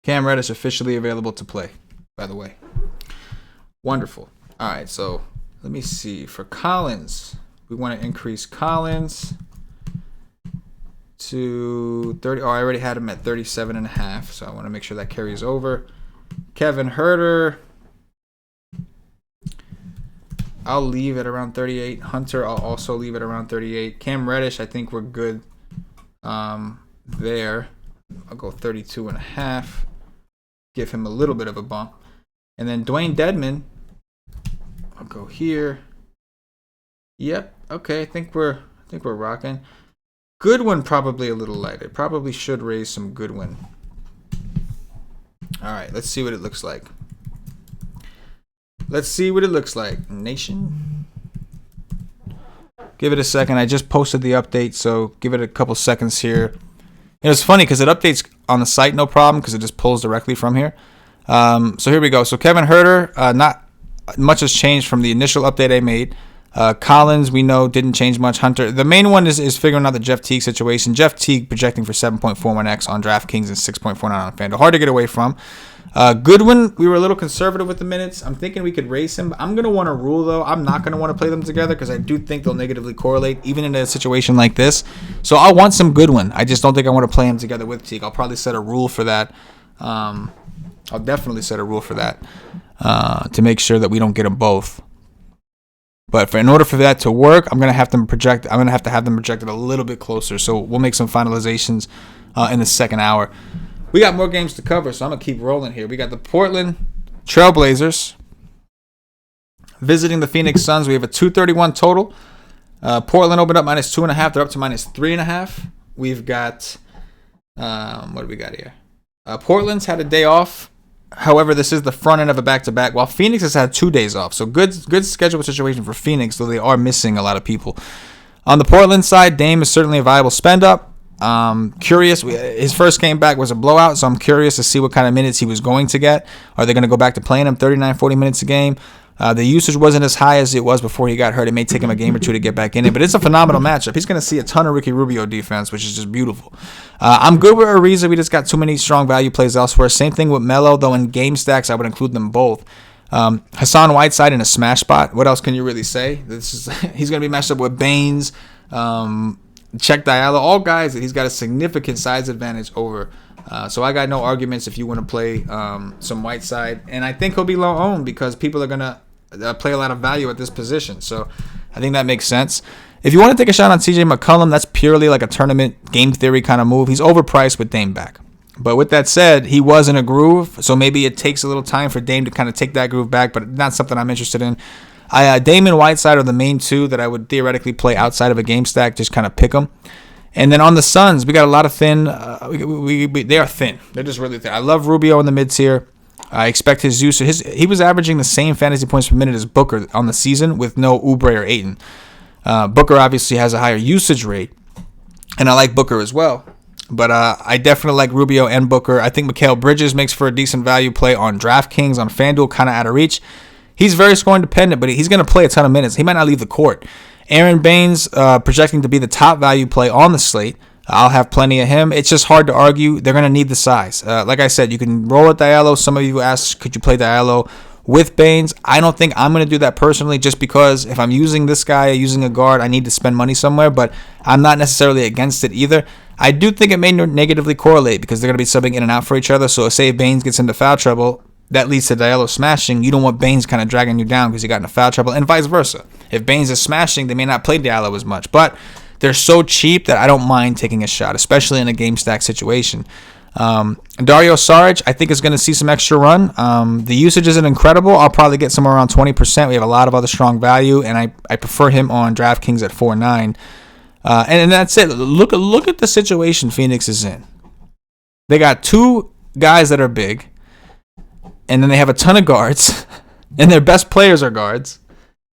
[SPEAKER 1] Cam Reddish officially available to play, by the way. Wonderful. All right, so let me see. For Collins, we want to increase Collins to 30. Oh, I already had him at 37.5, so I want to make sure that carries over. Kevin Huerter, I'll leave at around 38. Hunter, I'll also leave at around 38. Cam Reddish, I think we're good there. I'll go 32.5. Give him a little bit of a bump. And then Dwayne Dedmon, I'll go here. Yep. Okay, I think we're rocking. Goodwin probably a little lighter. Probably should raise some Goodwin. All right, let's see what it looks like. Nation. Give it a second. I just posted the update, so give it a couple seconds here. And it's funny because it updates on the site, no problem, because it just pulls directly from here. So here we go. So Kevin Huerter, not much has changed from the initial update I made. Collins, we know, didn't change much. Hunter, the main one is figuring out the Jeff Teague situation. Jeff Teague projecting for 7.41x on DraftKings and 6.49 on FanDuel. Hard to get away from. Goodwin, we were a little conservative with the minutes. I'm thinking we could race him. I'm going to want to rule, though. I'm not going to want to play them together because I do think they'll negatively correlate, even in a situation like this. So I want some Goodwin. I just don't think I want to play him together with Teague. I'll probably set a rule for that. I'll definitely set a rule for that to make sure that we don't get them both. But in order for that to work, I'm going to have to have them projected a little bit closer. So we'll make some finalizations in the second hour. We got more games to cover, so I'm going to keep rolling here. We got the Portland Trailblazers visiting the Phoenix Suns. We have a 231 total. Portland opened up -2.5. They're up to -3.5. We've got, what do we got here? Portland's had a day off. However, this is the front end of a back-to-back, while Phoenix has had 2 days off. So good schedule situation for Phoenix, though they are missing a lot of people. On the Portland side, Dame is certainly a viable spend-up. Curious, his first game back was a blowout, so I'm curious to see what kind of minutes he was going to get. Are they going to go back to playing him 39-40 minutes a game? The usage wasn't as high as it was before he got hurt. It may take him a game or two to get back in it, but it's a phenomenal matchup. He's going to see a ton of Ricky Rubio defense, which is just beautiful. I'm good with Ariza. We just got too many strong value plays elsewhere. Same thing with Melo, though in game stacks, I would include them both. Hassan Whiteside in a smash spot. What else can you really say? He's going to be matched up with Baines, Check Diallo, all guys that he's got a significant size advantage over. So I got no arguments if you want to play some Whiteside. And I think he'll be low owned because people are going to play a lot of value at this position. So I think that makes sense. If you want to take a shot on CJ McCollum, that's purely like a tournament game theory kind of move. He's overpriced with Dame back. But with that said, he was in a groove. So maybe it takes a little time for Dame to kind of take that groove back, but not something I'm interested in. Dame and Whiteside are the main two that I would theoretically play outside of a game stack, just kind of pick them. And then on the Suns, we got a lot of thin. They are thin. They're just really thin. I love Rubio in the mid-tier. I expect his use. He was averaging the same fantasy points per minute as Booker on the season with no Oubre or Ayton. Booker obviously has a higher usage rate, and I like Booker as well. But I definitely like Rubio and Booker. I think Mikal Bridges makes for a decent value play on DraftKings, on FanDuel, kind of out of reach. He's very scoring dependent, but he's going to play a ton of minutes. He might not leave the court. Aaron Baines projecting to be the top value play on the slate. I'll have plenty of him. It's just hard to argue. They're going to need the size. Like I said, you can roll with Diallo. Some of you asked, could you play Diallo with Baines? I don't think I'm going to do that personally, just because if I'm using this guy, using a guard, I need to spend money somewhere, but I'm not necessarily against it either. I do think it may negatively correlate because they're going to be subbing in and out for each other. So say if Baines gets into foul trouble, that leads to Diallo smashing. You don't want Baines kind of dragging you down because you got into foul trouble, and vice versa. If Baines is smashing, they may not play Diallo as much, but they're so cheap that I don't mind taking a shot, especially in a game stack situation. Dario Saric, I think, is going to see some extra run. The usage isn't incredible. I'll probably get somewhere around 20%. We have a lot of other strong value, and I prefer him on DraftKings at 4.9. And that's it. Look at the situation Phoenix is in. They got two guys that are big, and then they have a ton of guards, and their best players are guards.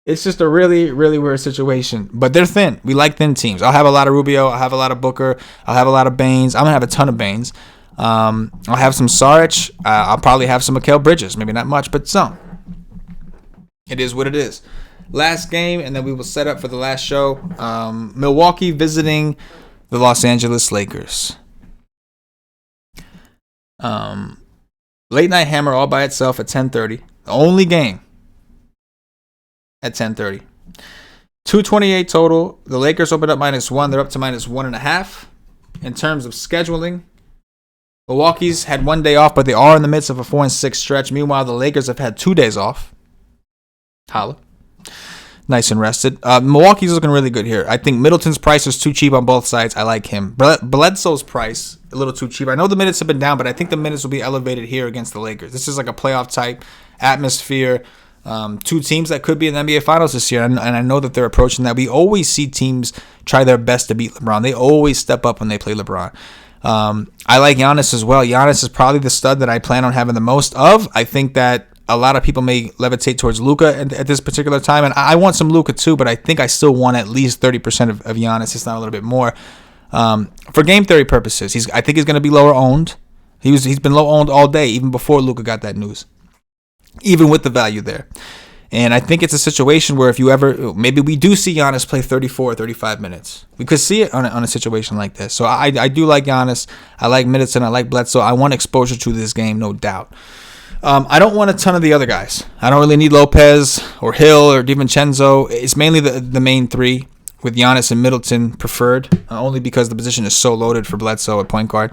[SPEAKER 1] It's just a really, really weird situation. But they're thin. We like thin teams. I'll have a lot of Rubio. I'll have a lot of Booker. I'll have a lot of Baines. I'm going to have a ton of Baines. I'll have some Saric. I'll probably have some Mikal Bridges. Maybe not much, but some. It is what it is. Last game, and then we will set up for the last show. Milwaukee visiting the Los Angeles Lakers. Late night hammer all by itself at 10:30. The only game at 10:30. 228 total. The Lakers opened up -1. They're up to -1.5. In terms of scheduling, Milwaukee's had 1 day off, but they are in the midst of a 4-6 stretch. Meanwhile, the Lakers have had 2 days off. Holla. Nice and rested. Milwaukee's looking really good here. I think Middleton's price is too cheap on both sides. I like him. Bledsoe's price, a little too cheap. I know the minutes have been down, but I think the minutes will be elevated here against the Lakers. This is like a playoff type atmosphere. Two teams that could be in the NBA Finals this year, and I know that they're approaching that. We always see teams try their best to beat LeBron. They always step up when they play LeBron. I like Giannis as well. Giannis is probably the stud that I plan on having the most of. I think that a lot of people may levitate towards Luka at this particular time, and I want some Luka too, but I think I still want at least 30% of Giannis, if not a little bit more. For game theory purposes, I think he's going to be lower owned. He's been low owned all day, even before Luka got that news, even with the value there. And I think it's a situation where if you ever, maybe we do see Giannis play 34 or 35 minutes. We could see it on a situation like this. So I do like Giannis. I like Middleton. I like Bledsoe. I want exposure to this game, no doubt. I don't want a ton of the other guys. I don't really need Lopez or Hill or DiVincenzo. It's mainly the main three, with Giannis and Middleton preferred, only because the position is so loaded for Bledsoe at point guard.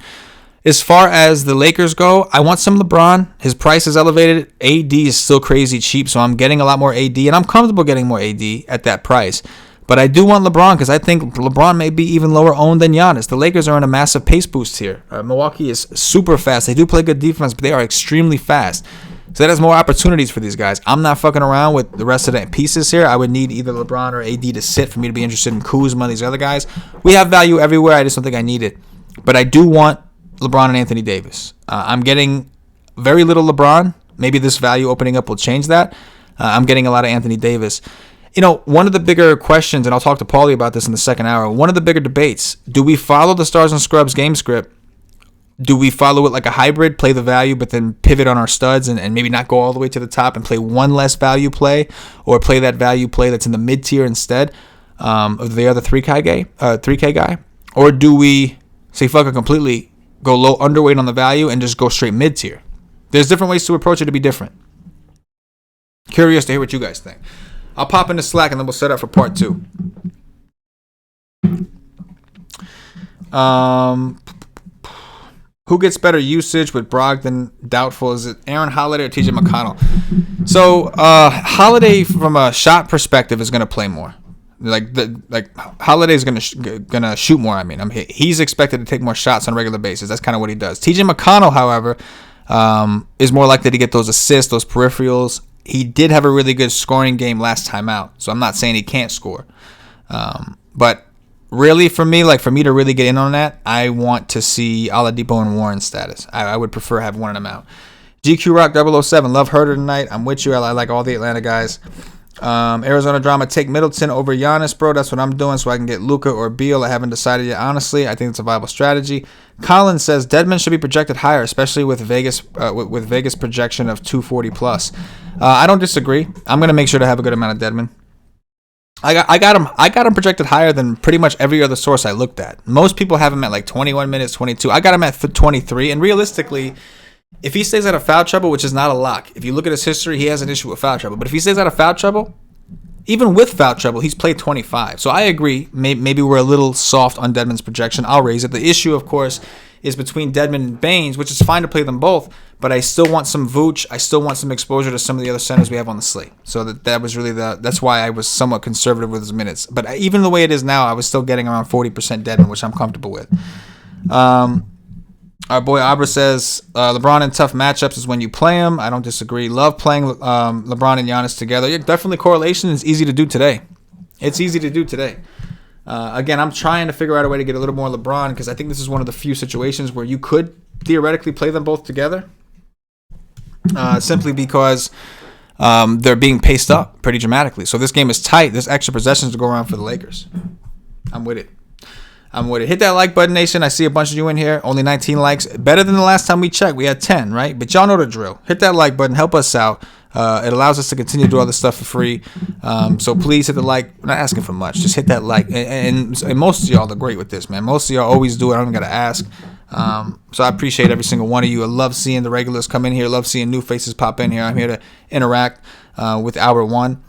[SPEAKER 1] As far as the Lakers go, I want some LeBron. His price is elevated. AD is still crazy cheap, so I'm getting a lot more AD, and I'm comfortable getting more AD at that price. But I do want LeBron because I think LeBron may be even lower owned than Giannis. The Lakers are in a massive pace boost here. Milwaukee is super fast. They do play good defense, but they are extremely fast. So that has more opportunities for these guys. I'm not fucking around with the rest of the pieces here. I would need either LeBron or AD to sit for me to be interested in Kuzma and these other guys. We have value everywhere. I just don't think I need it. But I do want LeBron and Anthony Davis. I'm getting very little LeBron. Maybe this value opening up will change that. I'm getting a lot of Anthony Davis. You know, one of the bigger questions, and I'll talk to Paulie about this in the second hour, one of the bigger debates, do we follow the Stars and Scrubs game script? Do we follow it like a hybrid, play the value, but then pivot on our studs and maybe not go all the way to the top and play one less value play, or play that value play that's in the mid-tier instead of the other 3K guy? Or do we say fuck it completely, go low underweight on the value, and just go straight mid-tier? There's different ways to approach it to be different. Curious to hear what you guys think. I'll pop into Slack and then we'll set up for part 2. Who gets better usage with Brogdon? Doubtful. Is it Aaron Holiday or TJ McConnell? So Holiday, from a shot perspective, is going to play more. Like Holiday is gonna shoot more. I mean, he's expected to take more shots on a regular basis. That's kind of what he does. TJ McConnell, however, is more likely to get those assists, those peripherals. He did have a really good scoring game last time out, so I'm not saying he can't score. But really, for me to really get in on that, I want to see Oladipo and Warren status. I would prefer have one of them out. GQ Rock 007, love Herder tonight. I'm with you. I like all the Atlanta guys. Arizona Drama, take Middleton over Giannis, bro. That's what I'm doing, so I can get Luka or Beal. I haven't decided yet, honestly. I think it's a viable strategy. Colin says Dedmon should be projected higher, especially with Vegas with Vegas projection of 240 plus. I don't disagree. I'm gonna make sure to have a good amount of Dedmon. I got him projected higher than pretty much every other source I looked at. Most people have him at like 21 minutes, 22. I got him at 23, and realistically, if he stays out of foul trouble, which is not a lock, if you look at his history, he has an issue with foul trouble. But if he stays out of foul trouble, even with foul trouble, he's played 25. So I agree. Maybe we're a little soft on Dedmon's projection. I'll raise it. The issue, of course, is between Dedmon and Baines, which is fine to play them both. But I still want some Booch. I still want some exposure to some of the other centers we have on the slate. So that was really that's why I was somewhat conservative with his minutes. But even the way it is now, I was still getting around 40% Dedmon, which I'm comfortable with. Our boy Abra says LeBron in tough matchups is when you play him. I don't disagree. Love playing LeBron and Giannis together. Yeah, definitely correlation is easy to do today. It's easy to do today. Again, I'm trying to figure out a way to get a little more LeBron because I think this is one of the few situations where you could theoretically play them both together. Simply because they're being paced up pretty dramatically. So this game is tight. There's extra possessions to go around for the Lakers. I'm with it. Hit that like button, nation. I see a bunch of you in here. Only 19 likes. Better than the last time we checked. We had 10, right? But y'all know the drill. Hit that like button. Help us out. It allows us to continue to do all this stuff for free. So please hit the like. We're not asking for much. Just hit that like. And most of y'all are great with this, man. Most of y'all always do it. I don't got to ask. So I appreciate every single one of you. I love seeing the regulars come in here. Love seeing new faces pop in here. I'm here to interact with Albert One.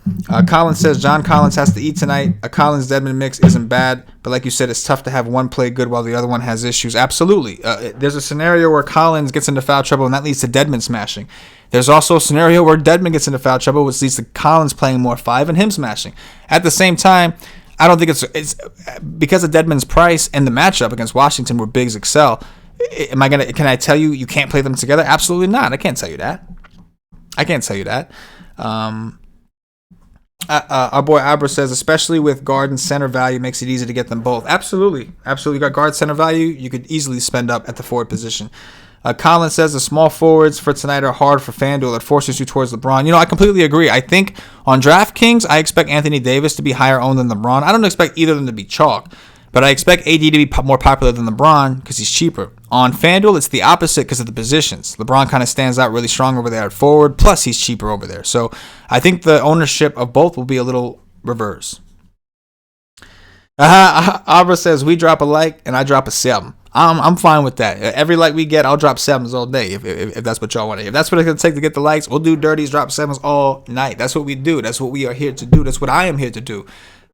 [SPEAKER 1] Collins says John Collins has to eat tonight. A Collins Dedmon mix isn't bad, but like you said, it's tough to have one play good while the other one has issues. Absolutely. There's a scenario where Collins gets into foul trouble and that leads to Dedmon smashing. There's also a scenario where Dedmon gets into foul trouble, which leads to Collins playing more 5 and him smashing. At the same time, I don't think it's because of Dedmon's price and the matchup against Washington where bigs excel. Can I tell you you can't play them together? Absolutely not. I can't tell you that. Our boy Abra says, especially with guard and center value, makes it easy to get them both. Absolutely. You got guard center value, you could easily spend up at the forward position. Colin says the small forwards for tonight are hard for FanDuel. It forces you towards LeBron. I completely agree. I think on DraftKings, I expect Anthony Davis to be higher owned than LeBron. I don't expect either of them to be chalk, but I expect AD to be more popular than LeBron because he's cheaper. On FanDuel, it's the opposite because of the positions. LeBron kind of stands out really strong over there at forward, plus he's cheaper over there. So I think the ownership of both will be a little reverse. Abra says, we drop a like and I drop a 7. I'm fine with that. Every like we get, I'll drop 7s all day if that's what y'all want to hear. If that's what it's going to take to get the likes, we'll do dirties, drop 7s all night. That's what we do. That's what we are here to do. That's what I am here to do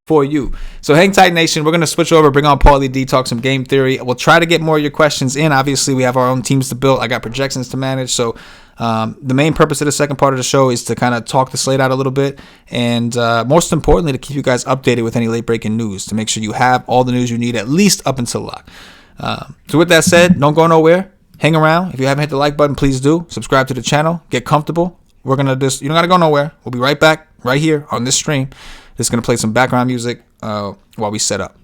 [SPEAKER 1] for you. So hang tight, nation. We're going to switch over, bring on Paulie D, talk some game theory. We'll try to get more of your questions in. Obviously, we have our own teams to build. I got projections to manage. So the main purpose of the second part of the show is to kind of talk the slate out a little bit. And most importantly, to keep you guys updated with any late breaking news, to make sure you have all the news you need, at least up until lock. So with that said, don't go nowhere. Hang around. If you haven't hit the like button, please do. Subscribe to the channel. Get comfortable. We're going to you don't got to go nowhere. We'll be right back right here on this stream. Just going to play some background music while we set up.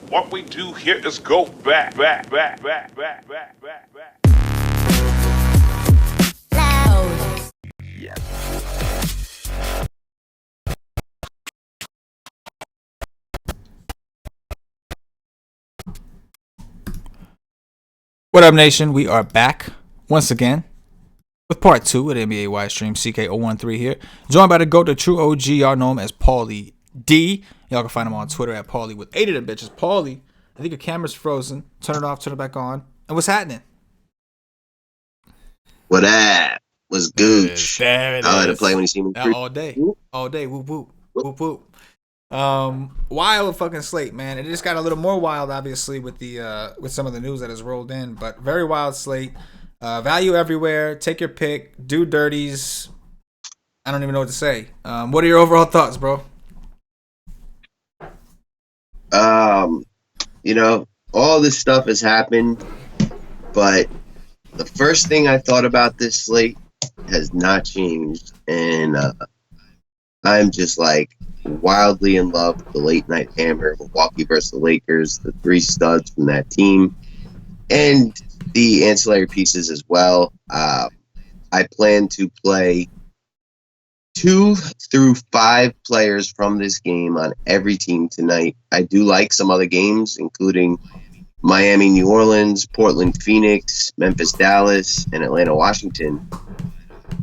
[SPEAKER 2] What we do here is go back.
[SPEAKER 1] What up, nation? We are back once again with part 2 of the NBA Wise Stream. CK013 here, joined by the GOAT, the true OG. Y'all know him as Paulie D. Y'all can find him on Twitter at Paulie with 8 of the bitches. Paulie, I think your camera's frozen. Turn it off, turn it back on. And what's happening?
[SPEAKER 3] What up? What's Gooch?
[SPEAKER 1] There it is.
[SPEAKER 3] I let it play when you see me.
[SPEAKER 1] All day. Whoop, whoop. Whoop, whoop. Wild fucking slate, man. It just got a little more wild, obviously, with the with some of the news that has rolled in, but very wild slate. Value everywhere. Take your pick. Do dirties. I don't even know what to say. What are your overall thoughts, bro?
[SPEAKER 3] All this stuff has happened, but the first thing I thought about this slate has not changed, and I'm just like wildly in love with the late night hammer, Milwaukee versus the Lakers, the 3 studs from that team, and the ancillary pieces as well. I plan to play 2 through 5 players from this game on every team tonight. I do like some other games, including Miami, New Orleans, Portland, Phoenix, Memphis, Dallas, and Atlanta, Washington.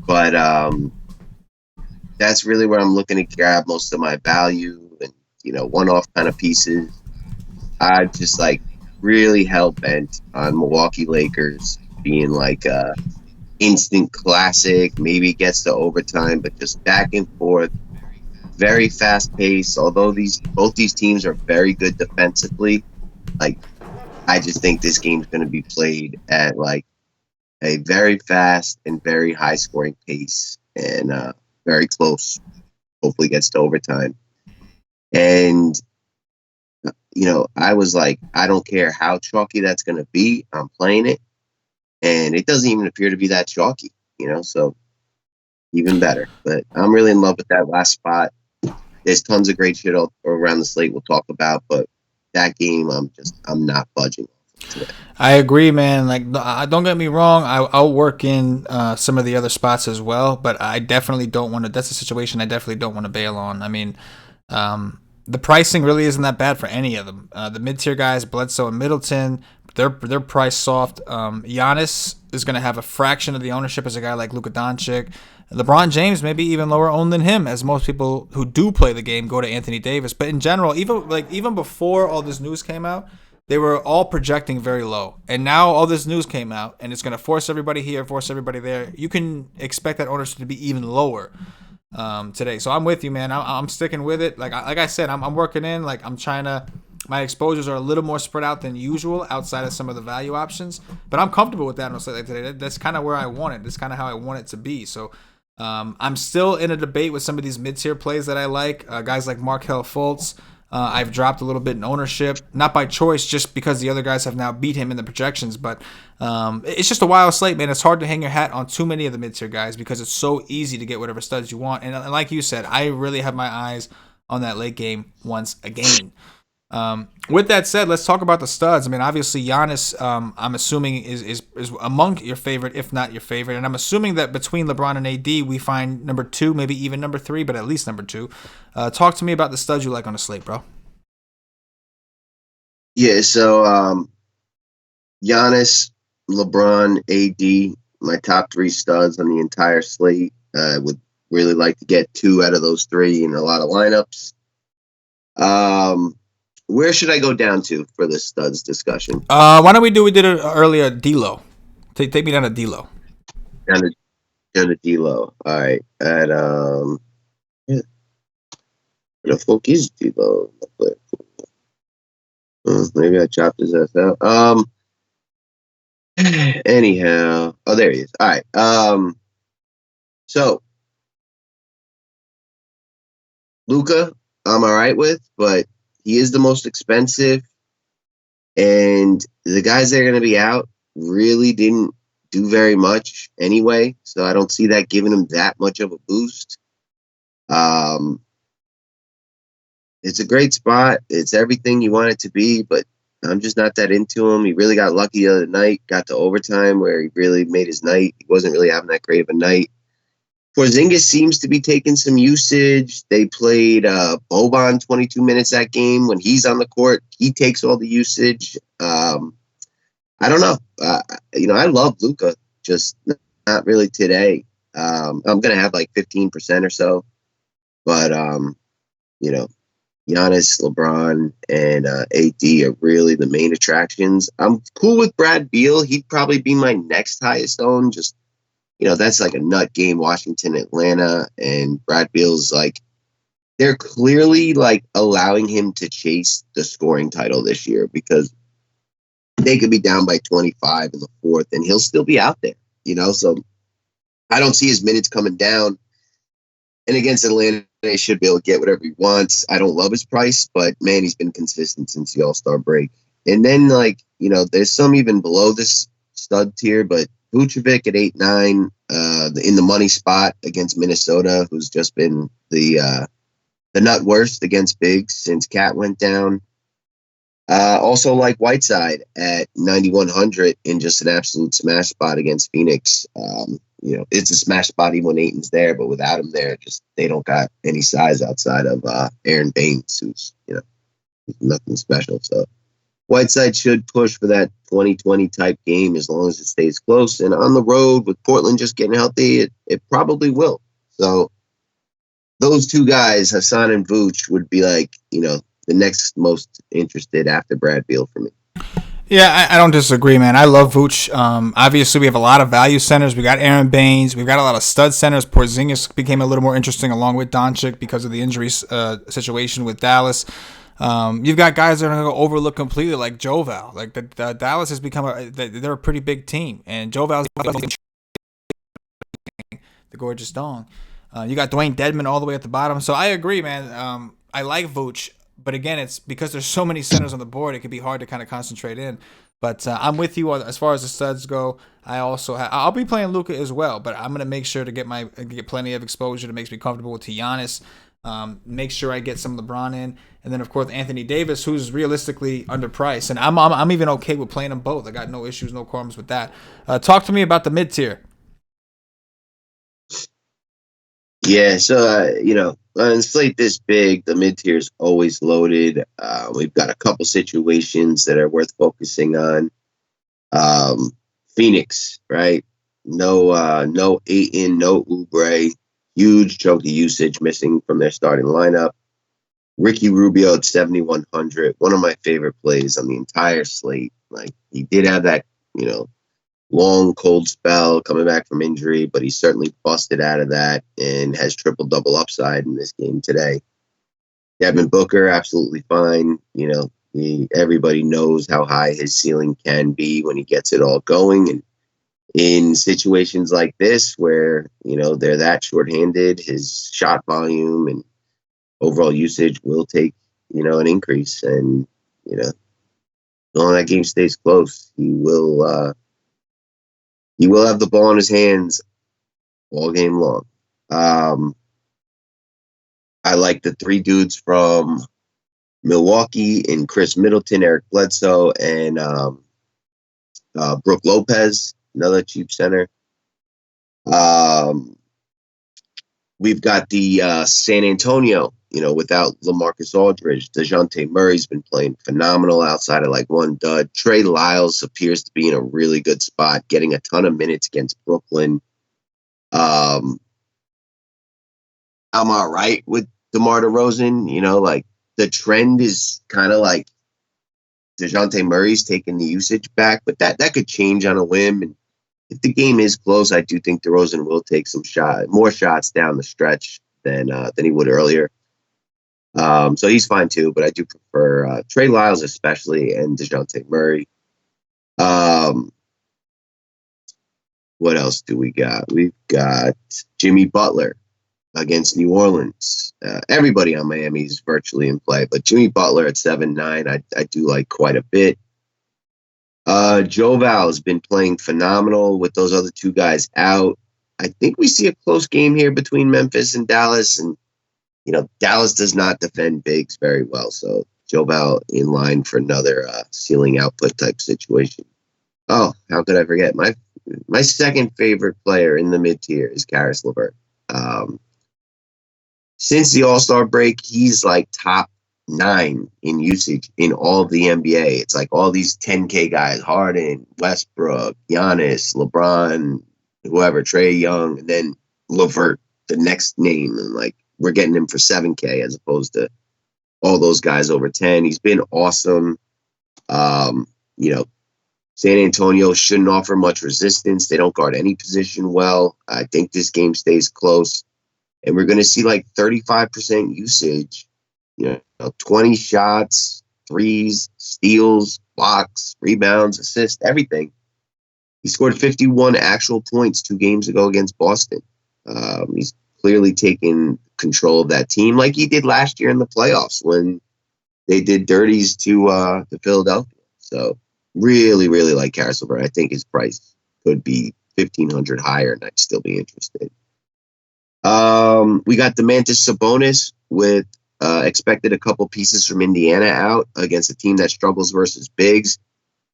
[SPEAKER 3] But that's really where I'm looking to grab most of my value and, one-off kind of pieces. I'm just like really hell-bent on Milwaukee Lakers being like a instant classic. Maybe it gets to overtime, but just back and forth, very fast-paced. Although both these teams are very good defensively, like I just think this game's going to be played at like a very fast and very high-scoring pace and very close. Hopefully gets to overtime. And, I was like, I don't care how chalky that's going to be. I'm playing it. And it doesn't even appear to be that chalky, so even better. But I'm really in love with that last spot. There's tons of great shit around the slate we'll talk about, but that game, I'm not budging today.
[SPEAKER 1] I agree, man. Like, don't get me wrong. I'll work in some of the other spots as well, but I definitely don't want to. That's a situation I definitely don't want to bail on. I mean, the pricing really isn't that bad for any of them. The mid-tier guys, Bledsoe and Middleton, they're priced soft. Giannis is going to have a fraction of the ownership as a guy like Luka Doncic. LeBron James maybe even lower owned than him, as most people who do play the game go to Anthony Davis. But in general, even before all this news came out, they were all projecting very low. And now all this news came out, and it's going to force everybody here, force everybody there. You can expect that ownership to be even lower today. So I'm with you, man. I'm sticking with it. Like I said, I'm working in. Like I'm trying to. My exposures are a little more spread out than usual outside of some of the value options. But I'm comfortable with that on a slate like today. That's kind of where I want it. That's kind of how I want it to be. So I'm still in a debate with some of these mid-tier plays that I like. Guys like Markelle Fultz. I've dropped a little bit in ownership, not by choice, just because the other guys have now beat him in the projections. But it's just a wild slate, man. It's hard to hang your hat on too many of the mid-tier guys because it's so easy to get whatever studs you want. And like you said, I really have my eyes on that late game once again. With that said, let's talk about the studs. I mean, obviously Giannis, I'm assuming is among your favorite, if not your favorite, and I'm assuming that between LeBron and AD, we find number 2, maybe even number 3, but at least number 2. Talk to me about the studs you like on the slate, bro.
[SPEAKER 3] Yeah, so Giannis, LeBron, AD, my top 3 studs on the entire slate. Would really like to get 2 out of those 3 in a lot of lineups. Where should I go down to for this studs discussion?
[SPEAKER 1] Why don't we did it earlier, D-Lo. Take me down to D-Lo.
[SPEAKER 3] Down to D-Lo. All right. At yeah. Where the fuck is D-Lo? Maybe I chopped his ass out. Anyhow. Oh, there he is. All right. So Luka, I'm all right with, but he is the most expensive, and the guys that are going to be out really didn't do very much anyway, so I don't see that giving him that much of a boost. It's a great spot. It's everything you want it to be, but I'm just not that into him. He really got lucky the other night, got to overtime where he really made his night. He wasn't really having that great of a night. Porzingis seems to be taking some usage. They played Boban 22 minutes that game. When he's on the court, he takes all the usage. I don't know. I love Luka, just not really today. I'm going to have like 15% or so. But, Giannis, LeBron, and AD are really the main attractions. I'm cool with Brad Beal. He'd probably be my next highest owned. Just, that's like a nut game, Washington, Atlanta. And Brad Beal's like, they're clearly like allowing him to chase the scoring title this year because they could be down by 25 in the fourth and he'll still be out there, So I don't see his minutes coming down. And against Atlanta, he should be able to get whatever he wants. I don't love his price, but man, he's been consistent since the All-Star break. And then, there's some even below this stud tier, but Vucevic at 8-9, in the money spot against Minnesota, who's just been the nut worst against bigs since Cat went down. Also like Whiteside at 9,100 in just an absolute smash spot against Phoenix. It's a smash spot even when Ayton's there, but without him there, just they don't got any size outside of Aaron Baines, who's nothing special. So Whiteside should push for that 2020 type game as long as it stays close. And on the road with Portland just getting healthy, it probably will. So those two guys, Hassan and Booch, would be like, the next most interested after Brad Beal for me.
[SPEAKER 1] Yeah, I don't disagree, man. I love Vooch. Obviously, we have a lot of value centers. We got Aaron Baines. We've got a lot of stud centers. Porzingis became a little more interesting along with Doncic because of the injury situation with Dallas. You've got guys that are going to overlook completely, like Joval. Like the Dallas has become they're a pretty big team, and Joval's the gorgeous dong. You got Dwayne Dedmon all the way at the bottom. So I agree, man. I like Vooch. But again, it's because there's so many centers on the board, it can be hard to kind of concentrate in. But I'm with you as far as the studs go. I'll be playing Luka as well, but I'm gonna make sure to get plenty of exposure that makes me comfortable with Giannis. Make sure I get some LeBron in, and then of course Anthony Davis, who's realistically underpriced, and I'm even okay with playing them both. I got no issues, no qualms with that. Talk to me about the mid tier.
[SPEAKER 3] Yeah, so on a slate this big, the mid tier is always loaded. We've got a couple situations that are worth focusing on. Phoenix, right? No Ayton, no Oubre. Huge chunk of usage missing from their starting lineup. Ricky Rubio at 7,100. One of my favorite plays on the entire slate. Like he did have that, long cold spell coming back from injury, but he certainly busted out of that and has triple-double upside in this game today. Devin Booker, absolutely fine. Everybody knows how high his ceiling can be when he gets it all going. And in situations like this where, they're that shorthanded, his shot volume and overall usage will take, an increase. And, as long as that game stays close, he will have the ball in his hands all game long. I like the three dudes from Milwaukee in Chris Middleton, Eric Bledsoe, and Brook Lopez, another cheap center. We've got the San Antonio, without LaMarcus Aldridge. DeJounte Murray's been playing phenomenal outside of like one dud. Trey Lyles appears to be in a really good spot, getting a ton of minutes against Brooklyn. I'm all right with DeMar DeRozan. Like the trend is kind of like DeJounte Murray's taking the usage back, but that could change on a whim. And if the game is close, I do think DeRozan will take more shots down the stretch than he would earlier. So he's fine too, but I do prefer Trey Lyles especially and DeJounte Murray. What else do we got? We've got Jimmy Butler against New Orleans. Everybody on Miami is virtually in play, but Jimmy Butler at 7-9, I do like quite a bit. Joval has been playing phenomenal with those other two guys out. I think we see a close game here between Memphis and Dallas, and Dallas does not defend bigs very well. So Joe Bell in line for another ceiling output type situation. Oh, how could I forget? My second favorite player in the mid tier is Karis LeVert. Since the All-Star break, he's like top 9 in usage in all of the NBA. It's like all these 10K guys, Harden, Westbrook, Giannis, LeBron, whoever, Trae Young, and then LeVert, the next name. And like we're getting him for 7K as opposed to all those guys over 10. He's been awesome. San Antonio shouldn't offer much resistance. They don't guard any position well. I think this game stays close. And we're going to see like 35% usage, 20 shots, threes, steals, blocks, rebounds, assists, everything. He scored 51 actual points 2 games ago against Boston. He's clearly taken control of that team like he did last year in the playoffs when they did dirties to Philadelphia. So really, really like Karis LeVert. I think his price could be $1,500 higher, and I'd still be interested. We got Domantas Sabonis with expected a couple pieces from Indiana out against a team that struggles versus bigs.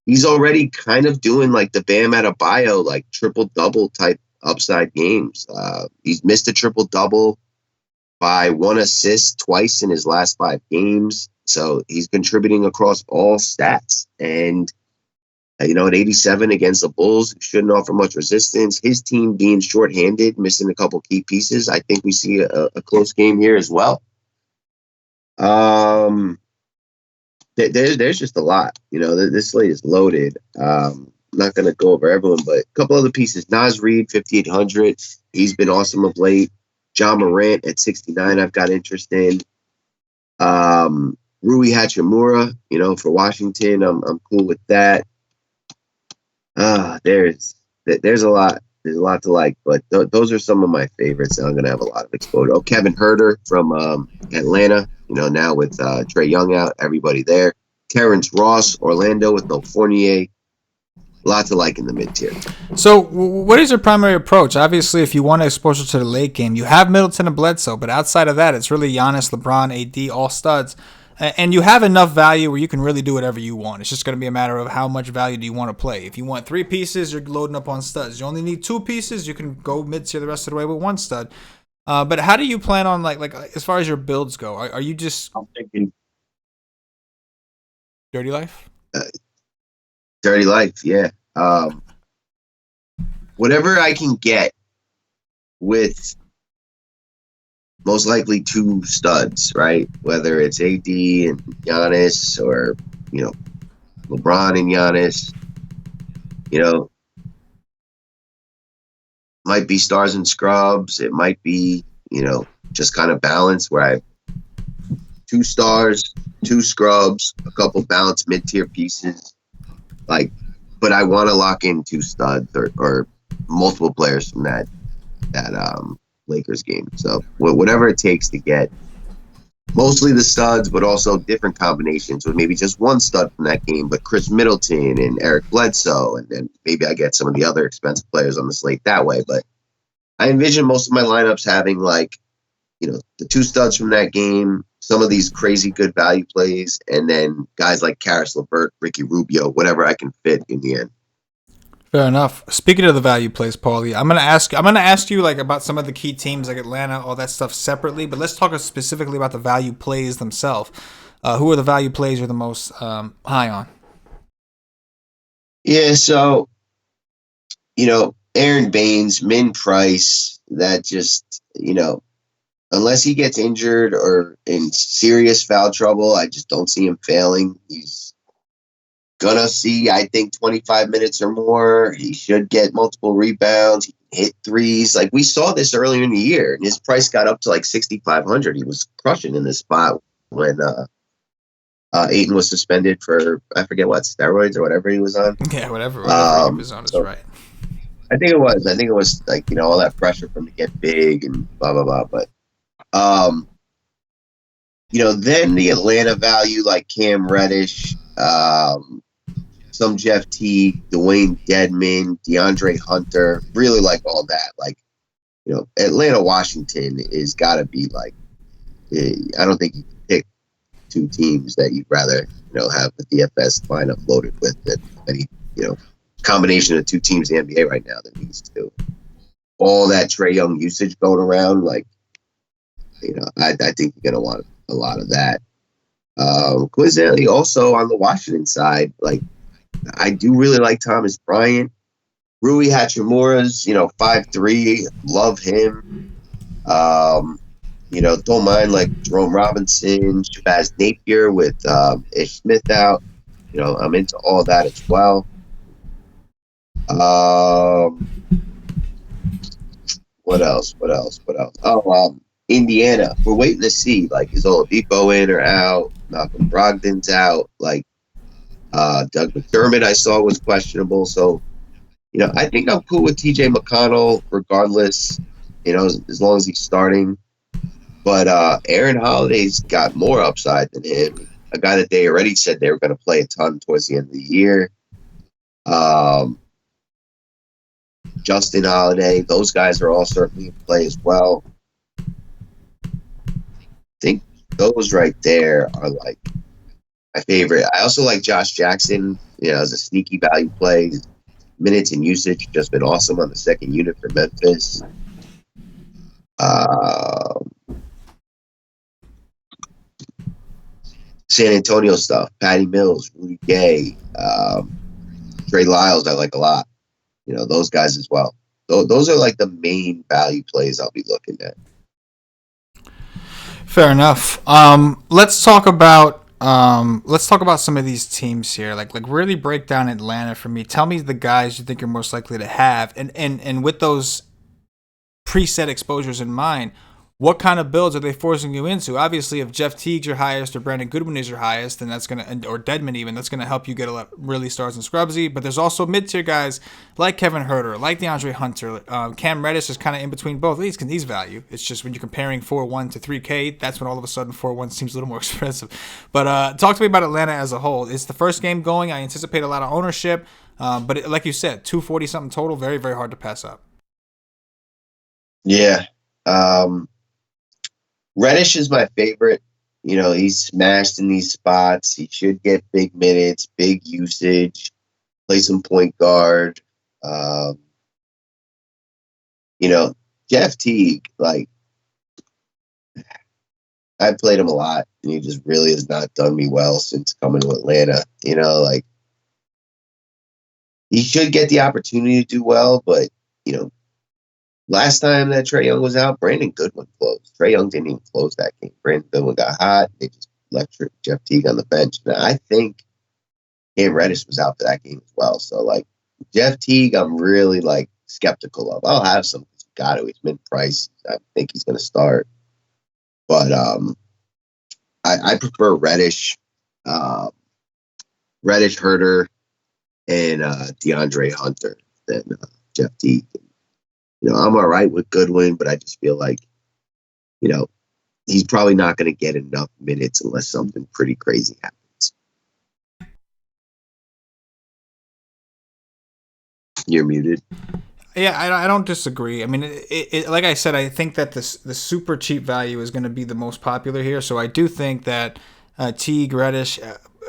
[SPEAKER 3] He's already kind of doing like the Bam Adebayo, like triple-double type upside games. He's missed a triple-double by 1 assist twice in his last 5 games. So he's contributing across all stats. And at 87 against the Bulls, who shouldn't offer much resistance. His team being shorthanded, missing a couple key pieces. I think we see a close game here as well. There's just a lot. This slate is loaded. I'm not going to go over everyone, but a couple other pieces. Naz Reid, 5,800. He's been awesome of late. John Morant at 69, I've got interest in. Rui Hachimura, for Washington, I'm cool with that. There's a lot. There's a lot to like, but those are some of my favorites. And I'm going to have a lot of exposure. Kevin Huerter from Atlanta, now with Trae Young out, everybody there. Terrence Ross, Orlando with no Fournier. Lots to like in the mid-tier.
[SPEAKER 1] So what is your primary approach? Obviously, if you want exposure to the late game, you have Middleton and Bledsoe, but outside of that, it's really Giannis, LeBron, AD, all studs. And you have enough value where you can really do whatever you want. It's just going to be a matter of how much value do you want to play. If you want 3 pieces, you're loading up on studs. You only need 2 pieces, you can go mid-tier the rest of the way with 1 stud. But how do you plan on, like as far as your builds go? Are you just...
[SPEAKER 3] I'm thinking...
[SPEAKER 1] Dirty Life?
[SPEAKER 3] Dirty Life, yeah. Whatever I can get with... most likely 2 studs, right? Whether it's AD and Giannis or, LeBron and Giannis, might be stars and scrubs. It might be, just kind of balance where I have 2 stars, 2 scrubs, a couple balanced mid-tier pieces. But I want to lock in 2 studs or multiple players from that Lakers game. So whatever it takes to get mostly the studs, but also different combinations with maybe just 1 stud from that game, but Chris Middleton and Eric Bledsoe, and then maybe I get some of the other expensive players on the slate that way. But I envision most of my lineups having the 2 studs from that game, some of these crazy good value plays, and then guys like Karis LeVert, Ricky Rubio, whatever I can fit in the end.
[SPEAKER 1] Fair enough. Speaking of the value plays, Paulie, I'm gonna ask you about some of the key teams like Atlanta, all that stuff separately. But let's talk specifically about the value plays themselves. Who are the value plays you're the most high on?
[SPEAKER 3] Yeah, so Aaron Baines, min price. That just unless he gets injured or in serious foul trouble, I just don't see him failing. He's gonna see, I think, 25 minutes or more. He should get multiple rebounds. He can hit threes. Like we saw this earlier in the year, and his price got up to like 6,500. He was crushing in this spot when Ayton was suspended for I forget what steroids or whatever he was on.
[SPEAKER 1] Yeah, whatever he was on is right.
[SPEAKER 3] I think it was all that pressure from to get big and blah blah blah. But then the Atlanta value like Cam Reddish. Some Jeff Teague, Dewayne Dedmon, DeAndre Hunter, really like all that. Atlanta, Washington is got to be I don't think you can pick two teams that you'd rather, have the DFS lineup loaded with than any, combination of two teams in the NBA right now than these two. All that Trae Young usage going around, like, I think you're going to want a lot of that. Coincidentally, also on the Washington side, like, I do really like Thomas Bryant. Rui Hachimura's, 5'3", love him. Don't mind like Jerome Robinson, Shabazz Napier with Ish Smith out. I'm into all that as well. What else? Oh, Indiana. We're waiting to see, like, is Oladipo in or out? Malcolm Brogdon's out. Like, Doug McDermott I saw was questionable. So, I think I'm cool with TJ McConnell regardless, as long as he's starting. But Aaron Holiday's got more upside than him. A guy that they already said they were going to play a ton towards the end of the year. Justin Holiday, those guys are all certainly in play as well. I think those right there are like my favorite. I also like Josh Jackson, as a sneaky value play. Minutes and usage just been awesome on the second unit for Memphis. San Antonio stuff, Patty Mills, Rudy Gay, Trey Lyles, I like a lot. Those guys as well. Those are like the main value plays I'll be looking at.
[SPEAKER 1] Fair enough. Let's talk about some of these teams here. Like really break down Atlanta for me. Tell me the guys you think you're most likely to have, and with those preset exposures in mind, what kind of builds are they forcing you into? Obviously, if Jeff Teague's your highest or Brandon Goodwin is your highest, then that's or Dedmon even, that's gonna help you get a lot really stars and scrubsy. But there's also mid-tier guys like Kevin Huerter, like DeAndre Hunter. Cam Reddish is kind of in between both. He's value. It's just when you're comparing 4-1 to 3K, that's when all of a sudden 4-1 seems a little more expensive. But talk to me about Atlanta as a whole. It's the first game going. I anticipate a lot of ownership. But like you said, 240 something total, very very hard to pass up.
[SPEAKER 3] Yeah. Reddish is my favorite. He's smashed in these spots. He should get big minutes, big usage, play some point guard. Jeff Teague, like, I've played him a lot, and he just really has not done me well since coming to Atlanta. Like, he should get the opportunity to do well, but, last time that Trae Young was out, Brandon Goodwin closed. Trae Young didn't even close that game. Brandon Goodwin got hot. They just left Jeff Teague on the bench. Now, I think Cam Reddish was out for that game as well. So, like, Jeff Teague, I'm really, like, skeptical of. I'll have some. He's got to. He's mid-price. I think he's going to start. But I prefer Reddish, Huerter, and DeAndre Hunter than Jeff Teague. I'm all right with Goodwin, but I just feel like, he's probably not going to get enough minutes unless something pretty crazy happens. You're muted.
[SPEAKER 1] Yeah, I don't disagree. I mean, like I said, I think that the super cheap value is going to be the most popular here. So I do think that Teague, Reddish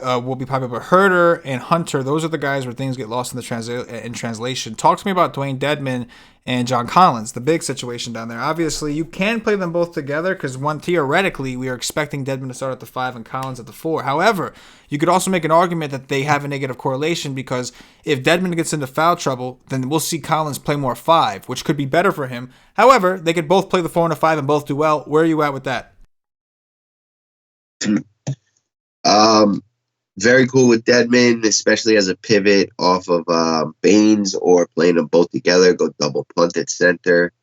[SPEAKER 1] will be popular. But Huerter and Hunter, those are the guys where things get lost in the translation. Talk to me about Dwayne Dedmon and John Collins, the big situation down there. Obviously, you can play them both together because theoretically, we are expecting Dedmon to start at the 5 and Collins at the 4. However, you could also make an argument that they have a negative correlation because if Dedmon gets into foul trouble, then we'll see Collins play more 5, which could be better for him. However, they could both play the 4 and the 5 and both do well. Where are you at with that?
[SPEAKER 3] Very cool with Dedmon, especially as a pivot off of Baines or playing them both together, go double punt at center.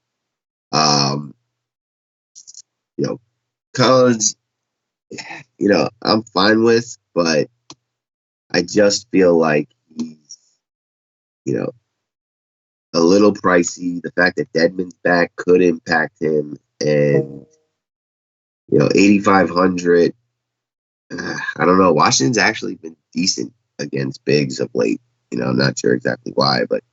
[SPEAKER 3] Collins, I'm fine with, but I just feel like he's, a little pricey. The fact that Dedmon's back could impact him, and 8,500. I don't know. Washington's actually been decent against bigs of late. I'm not sure exactly why, but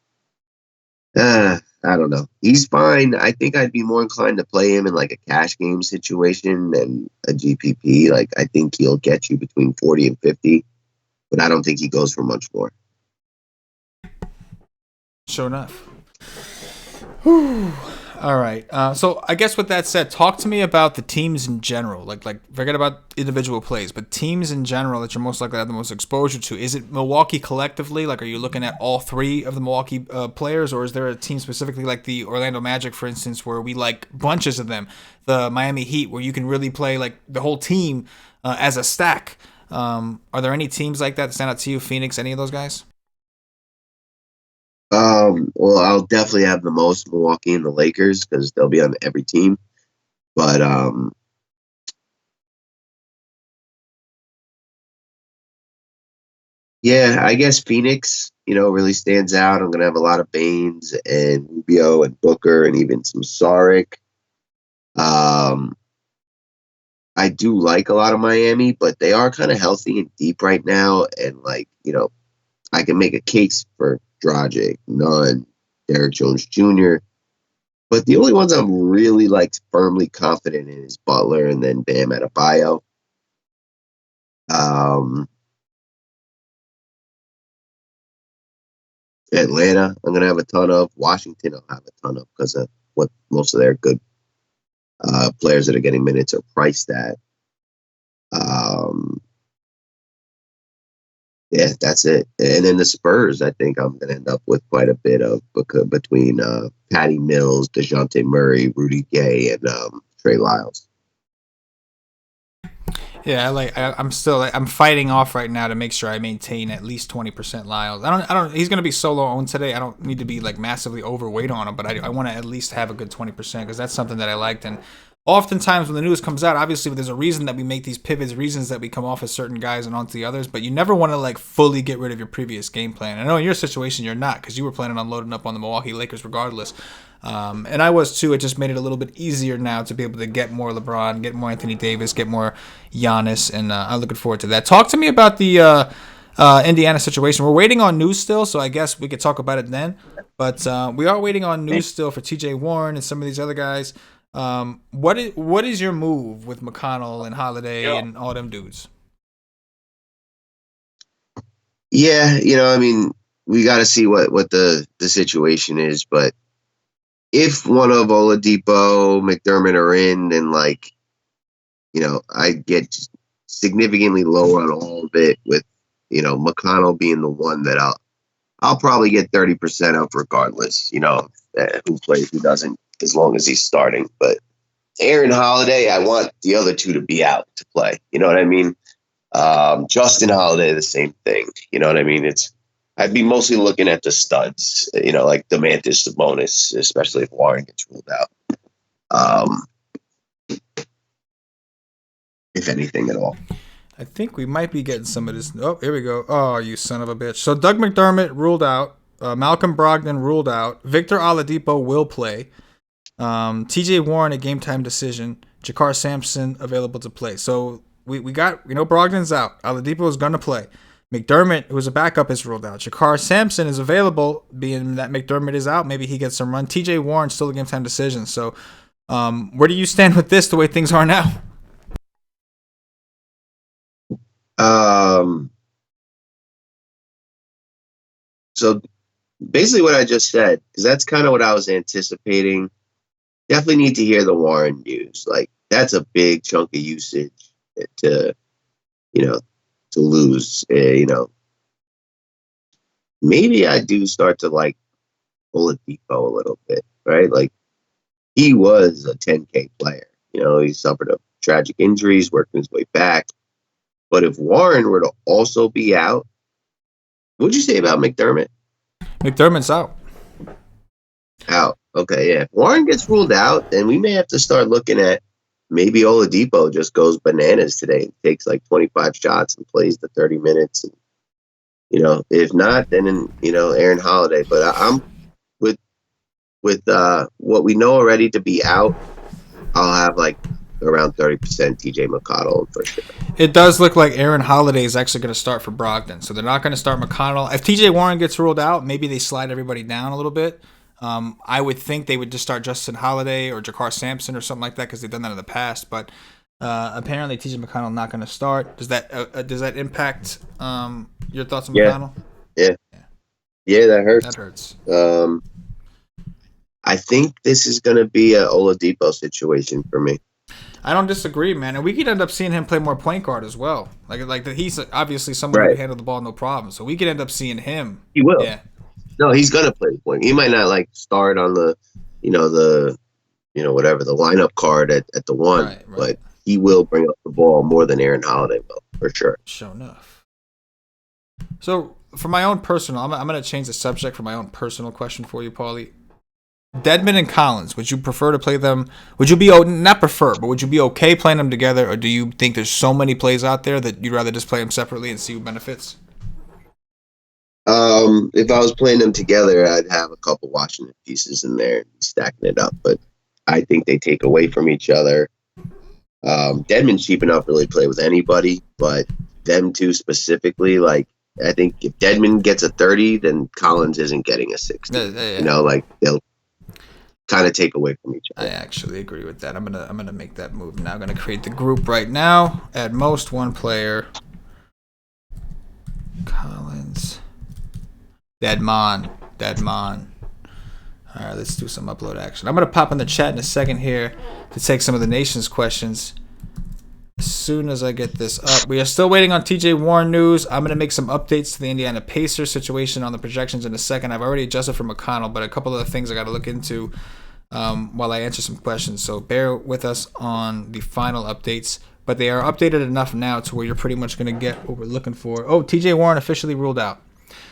[SPEAKER 3] I don't know. He's fine. I think I'd be more inclined to play him in like a cash game situation than a GPP. Like I think he'll get you between 40 and 50, but I don't think he goes for much more.
[SPEAKER 1] Sure enough. Whew. All right. So I guess with that said, talk to me about the teams in general. Like forget about individual plays, but teams in general that you're most likely to have the most exposure to. Is it Milwaukee collectively? Like, are you looking at all three of the Milwaukee players, or is there a team specifically like the Orlando Magic, for instance, where we like bunches of them? The Miami Heat, where you can really play like the whole team as a stack. Are there any teams like that stand out to you? Phoenix, any of those guys?
[SPEAKER 3] Well, I'll definitely have the most Milwaukee and the Lakers because they'll be on every team. But yeah, I guess Phoenix, really stands out. I'm gonna have a lot of Baines and Rubio and Booker and even some Saric. Um, I do like a lot of Miami, but they are kind of healthy and deep right now, and I can make a case for Dragic, Nunn, Derrick Jones Jr. But the only ones I'm really firmly confident in is Butler and then Bam Adebayo. Atlanta, I'm gonna have a ton of. Washington, I'll have a ton of because of what most of their good players that are getting minutes are priced at. Yeah, that's it. And then the Spurs, I think I'm going to end up with quite a bit of between Patty Mills, DeJounte Murray, Rudy Gay, and Trey Lyles.
[SPEAKER 1] Yeah, I'm fighting off right now to make sure I maintain at least 20% Lyles. I don't. He's going to be solo owned today. I don't need to be massively overweight on him, but I want to at least have a good 20% because that's something that I liked. And oftentimes when the news comes out, obviously there's a reason that we make these pivots, reasons that we come off as certain guys and onto the others, but you never want to fully get rid of your previous game plan. I know in your situation you're not because you were planning on loading up on the Milwaukee Lakers regardless. And I was too. It just made it a little bit easier now to be able to get more LeBron, get more Anthony Davis, get more Giannis, and I'm looking forward to that. Talk to me about the Indiana situation. We're waiting on news still, so I guess we could talk about it then. But we are waiting on news still for T.J. Warren and some of these other guys. What is your move with McConnell and Holiday and all them dudes?
[SPEAKER 3] Yeah, we got to see what the situation is, but if one of Oladipo, McDermott are in, then I get significantly lower on all of it with McConnell being the one that I'll probably get 30% of regardless, who plays, who doesn't, as long as he's starting. But Aaron Holiday, I want the other two to be out to play. You know what I mean? Justin Holiday, the same thing. You know what I mean? I'd be mostly looking at the studs, like Domantas Sabonis, especially if Warren gets ruled out. If anything at all.
[SPEAKER 1] I think we might be getting some of this. Oh, here we go. Oh, you son of a bitch. So Doug McDermott ruled out. Malcolm Brogdon ruled out. Victor Oladipo will play. T.J. Warren, a game-time decision. Jakar Sampson available to play. So we got, Brogdon's out. Oladipo is going to play. McDermott, who's a backup, is ruled out. Jakar Sampson is available, being that McDermott is out. Maybe he gets some run. T.J. Warren, still a game-time decision. So where do you stand with this, the way things are now?
[SPEAKER 3] So basically what I just said, because that's kind of what I was anticipating. Definitely need to hear the Warren news. That's a big chunk of usage to lose. Maybe I do start to like Oladipo a little bit, right? He was a 10K player. He suffered a tragic injuries, working his way back. But if Warren were to also be out, what'd you say about McDermott?
[SPEAKER 1] McDermott's out.
[SPEAKER 3] Out. Okay, yeah. If Warren gets ruled out, then we may have to start looking at maybe Oladipo just goes bananas today and takes 25 shots and plays the 30 minutes. And, if not, then Aaron Holiday. But I'm with what we know already to be out. I'll have around 30% TJ McConnell for sure.
[SPEAKER 1] It does look like Aaron Holiday is actually going to start for Brogdon, so they're not going to start McConnell. If TJ Warren gets ruled out, maybe they slide everybody down a little bit. I would think they would just start Justin Holiday or Jakar Sampson or something like that because they've done that in the past. But apparently, TJ McConnell not going to start. Does that impact your thoughts on McConnell?
[SPEAKER 3] Yeah, that hurts.
[SPEAKER 1] That hurts.
[SPEAKER 3] I think this is going to be a Oladipo situation for me.
[SPEAKER 1] I don't disagree, man. And we could end up seeing him play more point guard as well. Like that, he's obviously someone who can handle the ball no problem. So we could end up seeing him.
[SPEAKER 3] He will.
[SPEAKER 1] Yeah.
[SPEAKER 3] No, he's going to play the point. He might not start on the lineup card at the one, right. But he will bring up the ball more than Aaron Holiday will, for sure.
[SPEAKER 1] Sure enough. So for my own personal, I'm going to change the subject for my own personal question for you, Paulie. Dedmon and Collins, would you prefer to play them? Would you be not prefer, but would you be okay playing them together, or do you think there's so many plays out there that you'd rather just play them separately and see who benefits?
[SPEAKER 3] If I was playing them together, I'd have a couple Washington pieces in there and stacking it up, but I think they take away from each other. Dedmon's cheap enough to really play with anybody, but them two specifically, I think if Dedmon gets a 30, then Collins isn't getting a 60. They'll kind of take away from each other.
[SPEAKER 1] I actually agree with that. I'm gonna make that move now. I'm gonna create the group right now. At most one player. Collins. Dedmon. All right, let's do some upload action. I'm gonna pop in the chat in a second here to take some of the nation's questions. As soon as I get this up, we are still waiting on TJ Warren news. I'm going to make some updates to the Indiana Pacers situation on the projections in a second. I've already adjusted for McConnell, but a couple of things I got to look into while I answer some questions. So bear with us on the final updates, but they are updated enough now to where you're pretty much going to get what we're looking for. Oh, TJ Warren officially ruled out.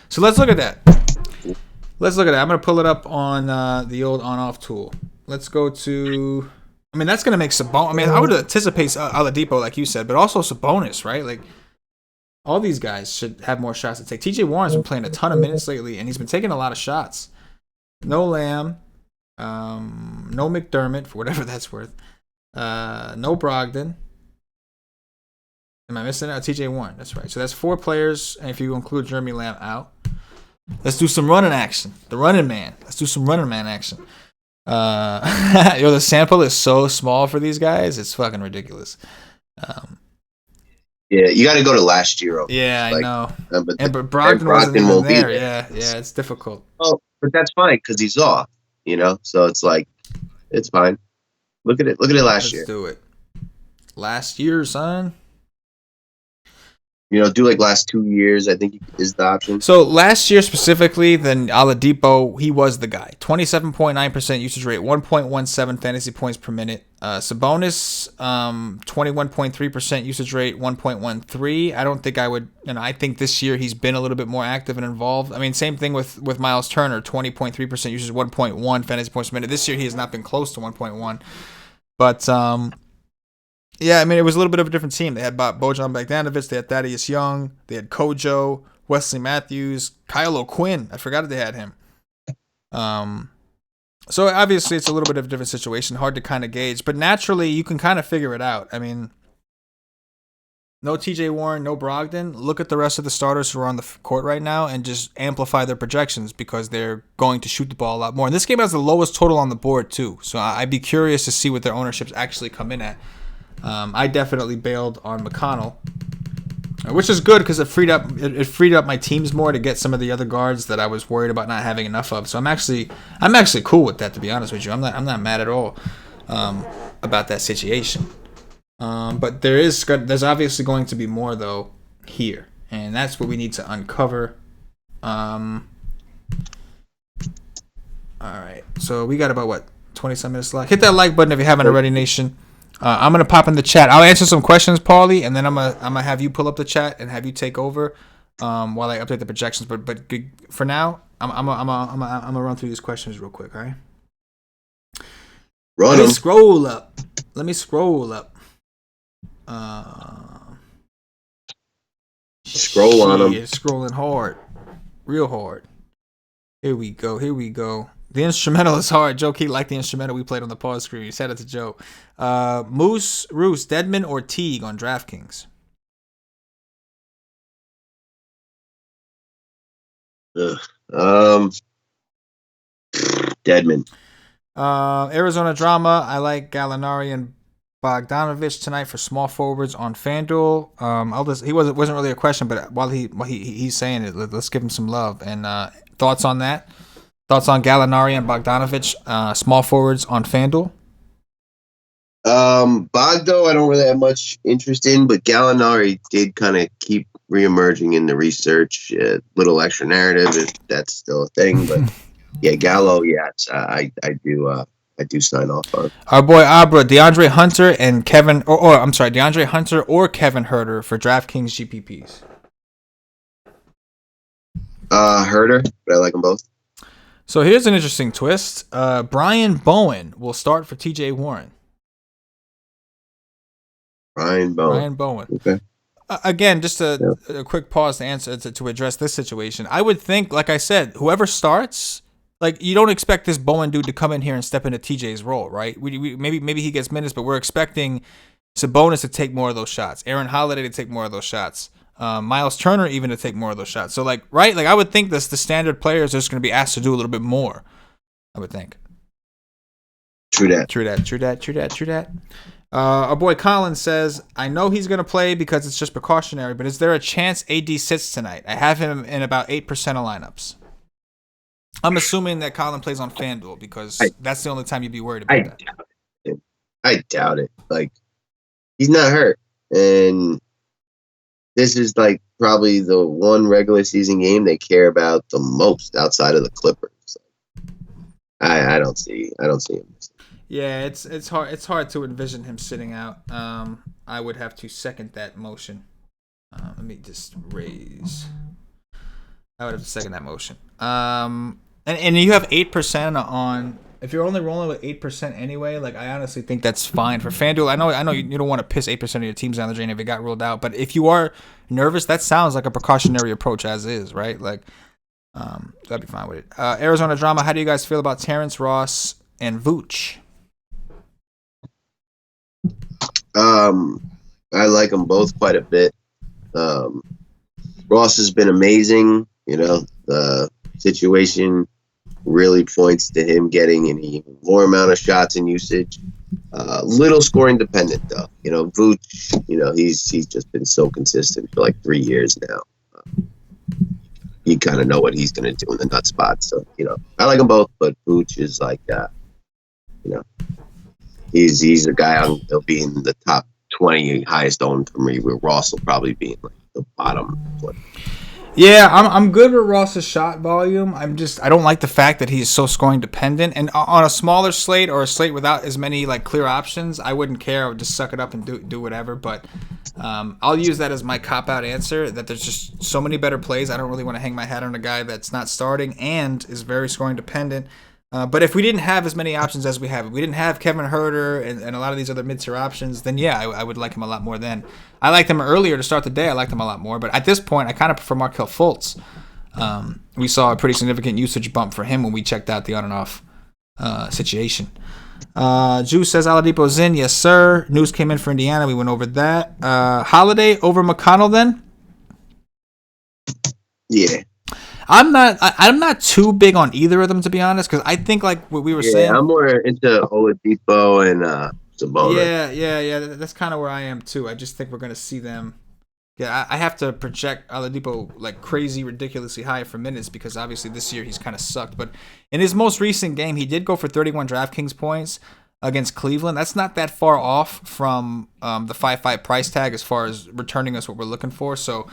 [SPEAKER 1] So let's look at that. I'm going to pull it up on the old on-off tool. Let's go to... that's going to make Sabonis. I would anticipate Oladipo, like you said, but also Sabonis, right? Like, all these guys should have more shots to take. TJ Warren's been playing a ton of minutes lately, and he's been taking a lot of shots. No Lamb. No McDermott, for whatever that's worth. No Brogdon. Am I missing out? TJ Warren, that's right. So that's 4 players, and if you include Jeremy Lamb out. Let's do some running action. The running man. Let's do some running man action. The sample is so small for these guys, it's fucking ridiculous.
[SPEAKER 3] Yeah, you got to go to last year.
[SPEAKER 1] Yeah, I know. But Brogdon wasn't even there. Yeah, it's difficult.
[SPEAKER 3] Oh, but that's fine because he's off. So it's it's fine. Look at it. Look at it last year.
[SPEAKER 1] Let's do it. Last year, son.
[SPEAKER 3] Do last 2 years, I think is the option.
[SPEAKER 1] So last year specifically, then Oladipo, he was the guy. 27.9% usage rate, 1.17 fantasy points per minute. Sabonis, 21.3% usage rate, 1.13. I don't think I would, I think this year he's been a little bit more active and involved. Same thing with Miles Turner, 20.3% usage, 1.1 fantasy points per minute. This year he has not been close to 1.1. But, yeah, it was a little bit of a different team. They had Bojan Bogdanovic, they had Thaddeus Young, they had Kojo, Wesley Matthews, Kyle O'Quinn. I forgot that they had him. So obviously it's a little bit of a different situation, hard to kind of gauge, but naturally you can kind of figure it out. No TJ Warren, no Brogdon. Look at the rest of the starters who are on the court right now and just amplify their projections because they're going to shoot the ball a lot more. And this game has the lowest total on the board too, so I'd be curious to see what their ownerships actually come in at. I definitely bailed on McConnell, which is good because it freed up my teams more to get some of the other guards that I was worried about not having enough of. So I'm actually cool with that, to be honest with you. I'm not mad at all about that situation. But there's obviously going to be more though here, and that's what we need to uncover. All right, so we got about 20-some minutes left. Hit that like button if you haven't already, Nation. I'm gonna pop in the chat. I'll answer some questions, Paulie, and then I'm gonna have you pull up the chat and have you take over while I update the projections. But for now, I'm gonna run through these questions real quick. All right. Let me scroll up.
[SPEAKER 3] Scroll on them.
[SPEAKER 1] Scrolling hard, real hard. Here we go. The instrumental is hard. Joe Key liked the instrumental we played on the pause screen. Shout out to Joe. Moose, Roos, Dedmon, or Teague on DraftKings?
[SPEAKER 3] Dedmon.
[SPEAKER 1] Arizona drama. I like Gallinari and Bogdanovich tonight for small forwards on FanDuel. He wasn't really a question, but while he's saying it, let's give him some love. And thoughts on that? Thoughts on Gallinari and Bogdanovich, small forwards on FanDuel?
[SPEAKER 3] Bogdo, I don't really have much interest in, but Gallinari did kind of keep reemerging in the research. Little extra narrative, if that's still a thing. But yeah, Gallo, yes, I do sign off on.
[SPEAKER 1] Our boy Abra, DeAndre Hunter and Kevin, DeAndre Hunter or Kevin Herter for DraftKings GPPs.
[SPEAKER 3] Herter, but I like them both.
[SPEAKER 1] So here's an interesting twist. Brian Bowen will start for TJ Warren.
[SPEAKER 3] Brian Bowen. Okay.
[SPEAKER 1] Again, just a quick pause to answer to address this situation. I would think, like I said, whoever starts, like you don't expect this Bowen dude to come in here and step into TJ's role, right? We maybe he gets minutes, but we're expecting Sabonis to take more of those shots, Aaron Holiday to take more of those shots, Miles Turner even to take more of those shots. So I would think the standard players are just going to be asked to do a little bit more. I would think.
[SPEAKER 3] True that.
[SPEAKER 1] Our boy Colin says, I know he's going to play because it's just precautionary, but is there a chance AD sits tonight? I have him in about 8% of lineups. I'm assuming that Colin plays on FanDuel because that's the only time you'd be worried about that.
[SPEAKER 3] I doubt it. Like, he's not hurt. And this is like probably the one regular season game they care about the most outside of the Clippers. I don't see him.
[SPEAKER 1] Yeah, it's hard to envision him sitting out. I would have to second that motion. Let me just raise. I would have to second that motion. And you have 8% on. If you're only rolling with 8% anyway, like I honestly think that's fine for FanDuel. I know you don't want to piss 8% of your teams down the drain if it got ruled out, but if you are nervous, that sounds like a precautionary approach as is, right? Like, that'd be fine with it. Arizona drama. How do you guys feel about Terrence Ross and Booch?
[SPEAKER 3] I like them both quite a bit. Ross has been amazing. You know, the situation really points to him getting an even more amount of shots and usage. Little scoring dependent though. You know, Booch, he's just been so consistent for like 3 years now. You kind of know what he's going to do in the nut spot. So, I like them both, but Booch is like, he's a guy he'll be in the top 20 highest owned for me, where Ross will probably be in like the bottom 20.
[SPEAKER 1] Yeah, I'm good with Ross's shot volume. I don't like the fact that he's so scoring dependent. And on a smaller slate or a slate without as many like clear options, I wouldn't care. I would just suck it up and do whatever. But I'll use that as my cop-out answer, that there's just so many better plays. I don't really want to hang my hat on a guy that's not starting and is very scoring dependent. But if we didn't have as many options as we have, if we didn't have Kevin Herter and a lot of these other mid-tier options, then yeah, I would like him a lot more then. I liked him earlier to start the day. I liked him a lot more. But at this point, I kind of prefer Markelle Fultz. We saw a pretty significant usage bump for him when we checked out the on and off situation. Juice says Oladipo's in. Yes, sir. News came in for Indiana. We went over that. Holiday over McConnell then?
[SPEAKER 3] Yeah.
[SPEAKER 1] I'm not too big on either of them, to be honest, because I think like what we were saying.
[SPEAKER 3] I'm more into Oladipo and Sabonis.
[SPEAKER 1] Yeah. That's kind of where I am too. I just think we're gonna see them. Yeah, I have to project Oladipo like crazy, ridiculously high for minutes because obviously this year he's kind of sucked. But in his most recent game, he did go for 31 DraftKings points against Cleveland. That's not that far off from the 5.5 price tag as far as returning us what we're looking for. So,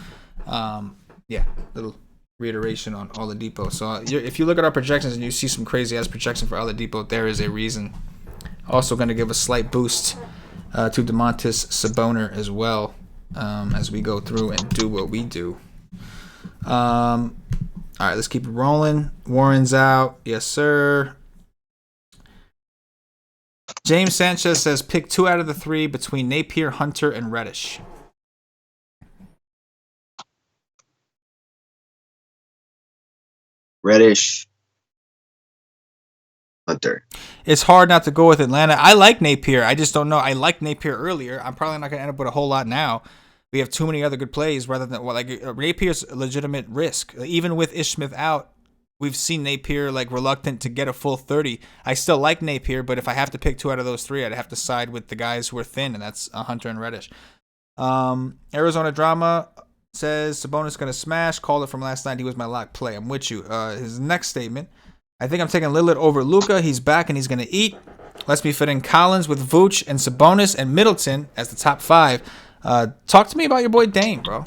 [SPEAKER 1] little reiteration on Oladipo. So if you look at our projections and you see some crazy ass projection for Oladipo, there is a reason. Also going to give a slight boost to Domantas Sabonis as well as we go through and do what we do. All right, let's keep it rolling. Warren's out. Yes, sir. James Sanchez says pick 2 out of the 3 between Napier, Hunter, and Reddish.
[SPEAKER 3] Reddish, Hunter.
[SPEAKER 1] It's hard not to go with Atlanta. I like Napier. I just don't know. I liked Napier earlier. I'm probably not going to end up with a whole lot now. We have too many other good plays rather than Napier's a legitimate risk. Even with Ish Smith out, we've seen Napier like reluctant to get a full 30. I still like Napier, but if I have to pick 2 out of those 3, I'd have to side with the guys who are thin, and that's Hunter and Reddish. Arizona Drama says Sabonis going to smash. Called it from last night. He was my lock play. I'm with you. His next statement. I think I'm taking Lillard over Luka. He's back and he's going to eat. Lets me fit in Collins with Booch and Sabonis and Middleton as the top 5. Talk to me about your boy Dame, bro.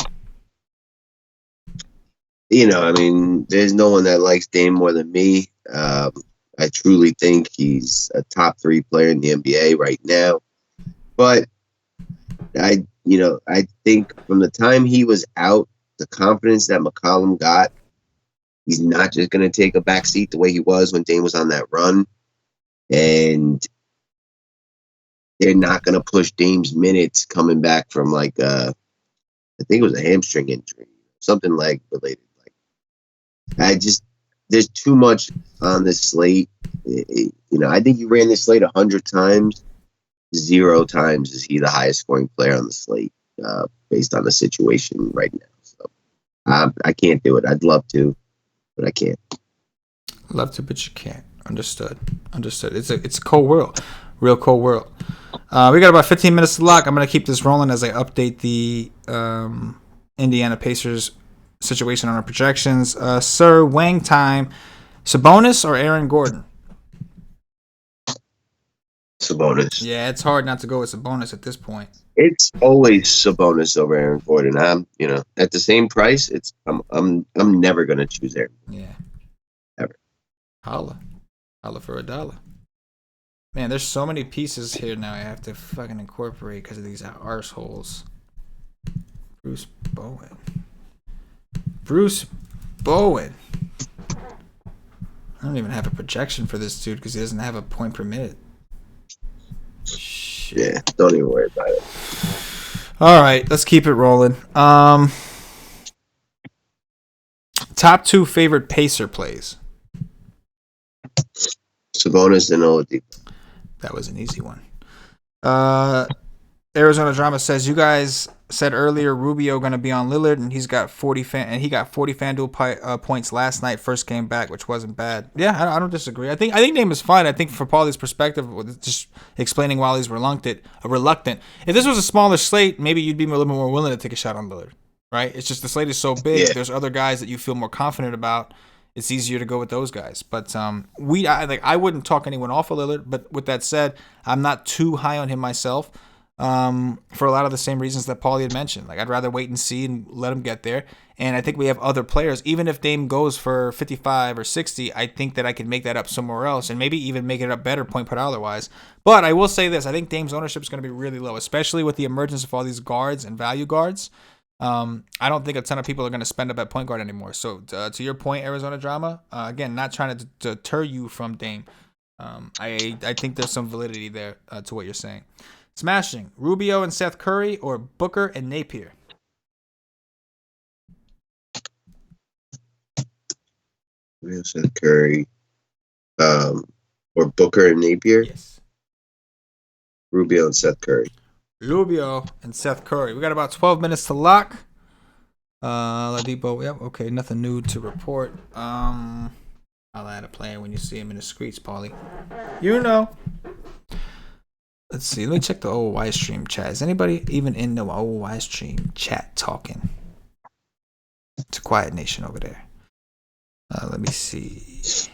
[SPEAKER 3] I mean, there's no one that likes Dame more than me. I truly think he's a top 3 player in the NBA right now. But I think from the time he was out, the confidence that McCollum got, he's not just going to take a back seat the way he was when Dame was on that run. And they're not going to push Dame's minutes coming back from I think it was a hamstring injury, something leg related. There's too much on this slate. I think you ran this slate 100 times. 0 times is he the highest scoring player on the slate based on the situation right now. So I can't do it. I'd love to, but I can't.
[SPEAKER 1] Love to, but you can't. Understood. It's a cold world. Real cold world. We got about 15 minutes to lock. I'm going to keep this rolling as I update the Indiana Pacers situation on our projections. Sir, Wang time. Sabonis or Aaron Gordon?
[SPEAKER 3] Sabonis.
[SPEAKER 1] Yeah, it's hard not to go with Sabonis at this point.
[SPEAKER 3] It's always Sabonis over Aaron Gordon. At the same price, I'm never going to choose Aaron.
[SPEAKER 1] Yeah.
[SPEAKER 3] Ever.
[SPEAKER 1] Holla for $1. Man, there's so many pieces here now I have to fucking incorporate because of these arseholes. Bruce Bowen. I don't even have a projection for this dude because he doesn't have a point per minute. Shit.
[SPEAKER 3] Yeah, don't even worry about it.
[SPEAKER 1] All right, let's keep it rolling. Top 2 favorite Pacer plays.
[SPEAKER 3] Sabonis and Oladipo.
[SPEAKER 1] That was an easy one. Arizona Drama says, you guys said earlier Rubio going to be on Lillard, and he got 40 FanDuel points last night, first game back, which wasn't bad. Yeah, I don't disagree. I think Dame is fine. I think for Paulie's perspective, just explaining while he's reluctant. If this was a smaller slate, maybe you'd be a little bit more willing to take a shot on Lillard, right? It's just the slate is so big. Yeah. There's other guys that you feel more confident about. It's easier to go with those guys. But I wouldn't talk anyone off of Lillard. But with that said, I'm not too high on him myself. For a lot of the same reasons that Paulie had mentioned. I'd rather wait and see and let him get there. And I think we have other players. Even if Dame goes for 55 or 60, I think that I could make that up somewhere else and maybe even make it up better point per dollar wise. But I will say this. I think Dame's ownership is going to be really low, especially with the emergence of all these guards and value guards. I don't think a ton of people are going to spend up at point guard anymore. So to your point, Arizona Drama, again, not trying to deter you from Dame. I think there's some validity there to what you're saying. Smashing. Rubio and Seth Curry or Booker and Napier?
[SPEAKER 3] Rubio, Seth Curry. Or Booker and Napier?
[SPEAKER 1] Yes.
[SPEAKER 3] Rubio and Seth Curry.
[SPEAKER 1] Rubio and Seth Curry. We got about 12 minutes to lock. Ladipo. Yep. Okay. Nothing new to report. I'll add a player when you see him in the streets, Paulie. You know. Let's see. Let me check the old WiseStream chat. Is anybody even in the old WiseStream chat talking? It's a quiet nation over there. Let me see.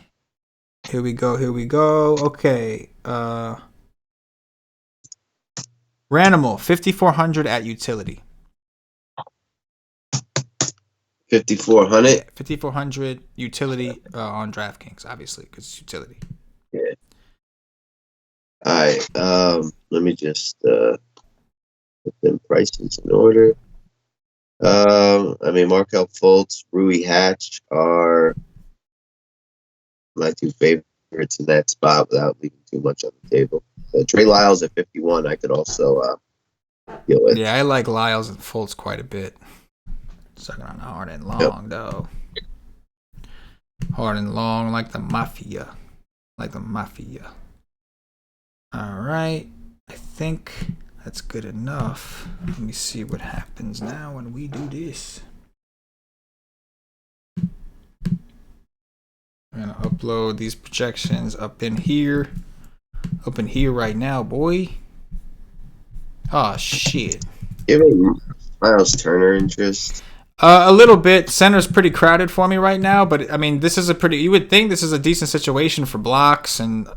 [SPEAKER 1] Here we go. Okay. Ranimal, 5,400 at utility.
[SPEAKER 3] 5,400?
[SPEAKER 1] Yeah, 5,400 utility on DraftKings, obviously, because it's utility.
[SPEAKER 3] Yeah. All right. Let me just put them prices in order. Markel Fultz, Rui Hatch are my 2 favorites in that spot without leaving too much on the table. Trey Lyles at 51, I could also deal with.
[SPEAKER 1] Yeah, I like Lyles and Fultz quite a bit. Sucking on hard and long, though. Hard and long like the mafia. All right. I think that's good enough. Let me see what happens now when we do this. I'm gonna upload these projections up in here right now, boy. Oh shit.
[SPEAKER 3] Give it Miles Turner interest.
[SPEAKER 1] A little bit. Center's pretty crowded for me right now, but I mean, this is a pretty. You would think this is a decent situation for blocks, and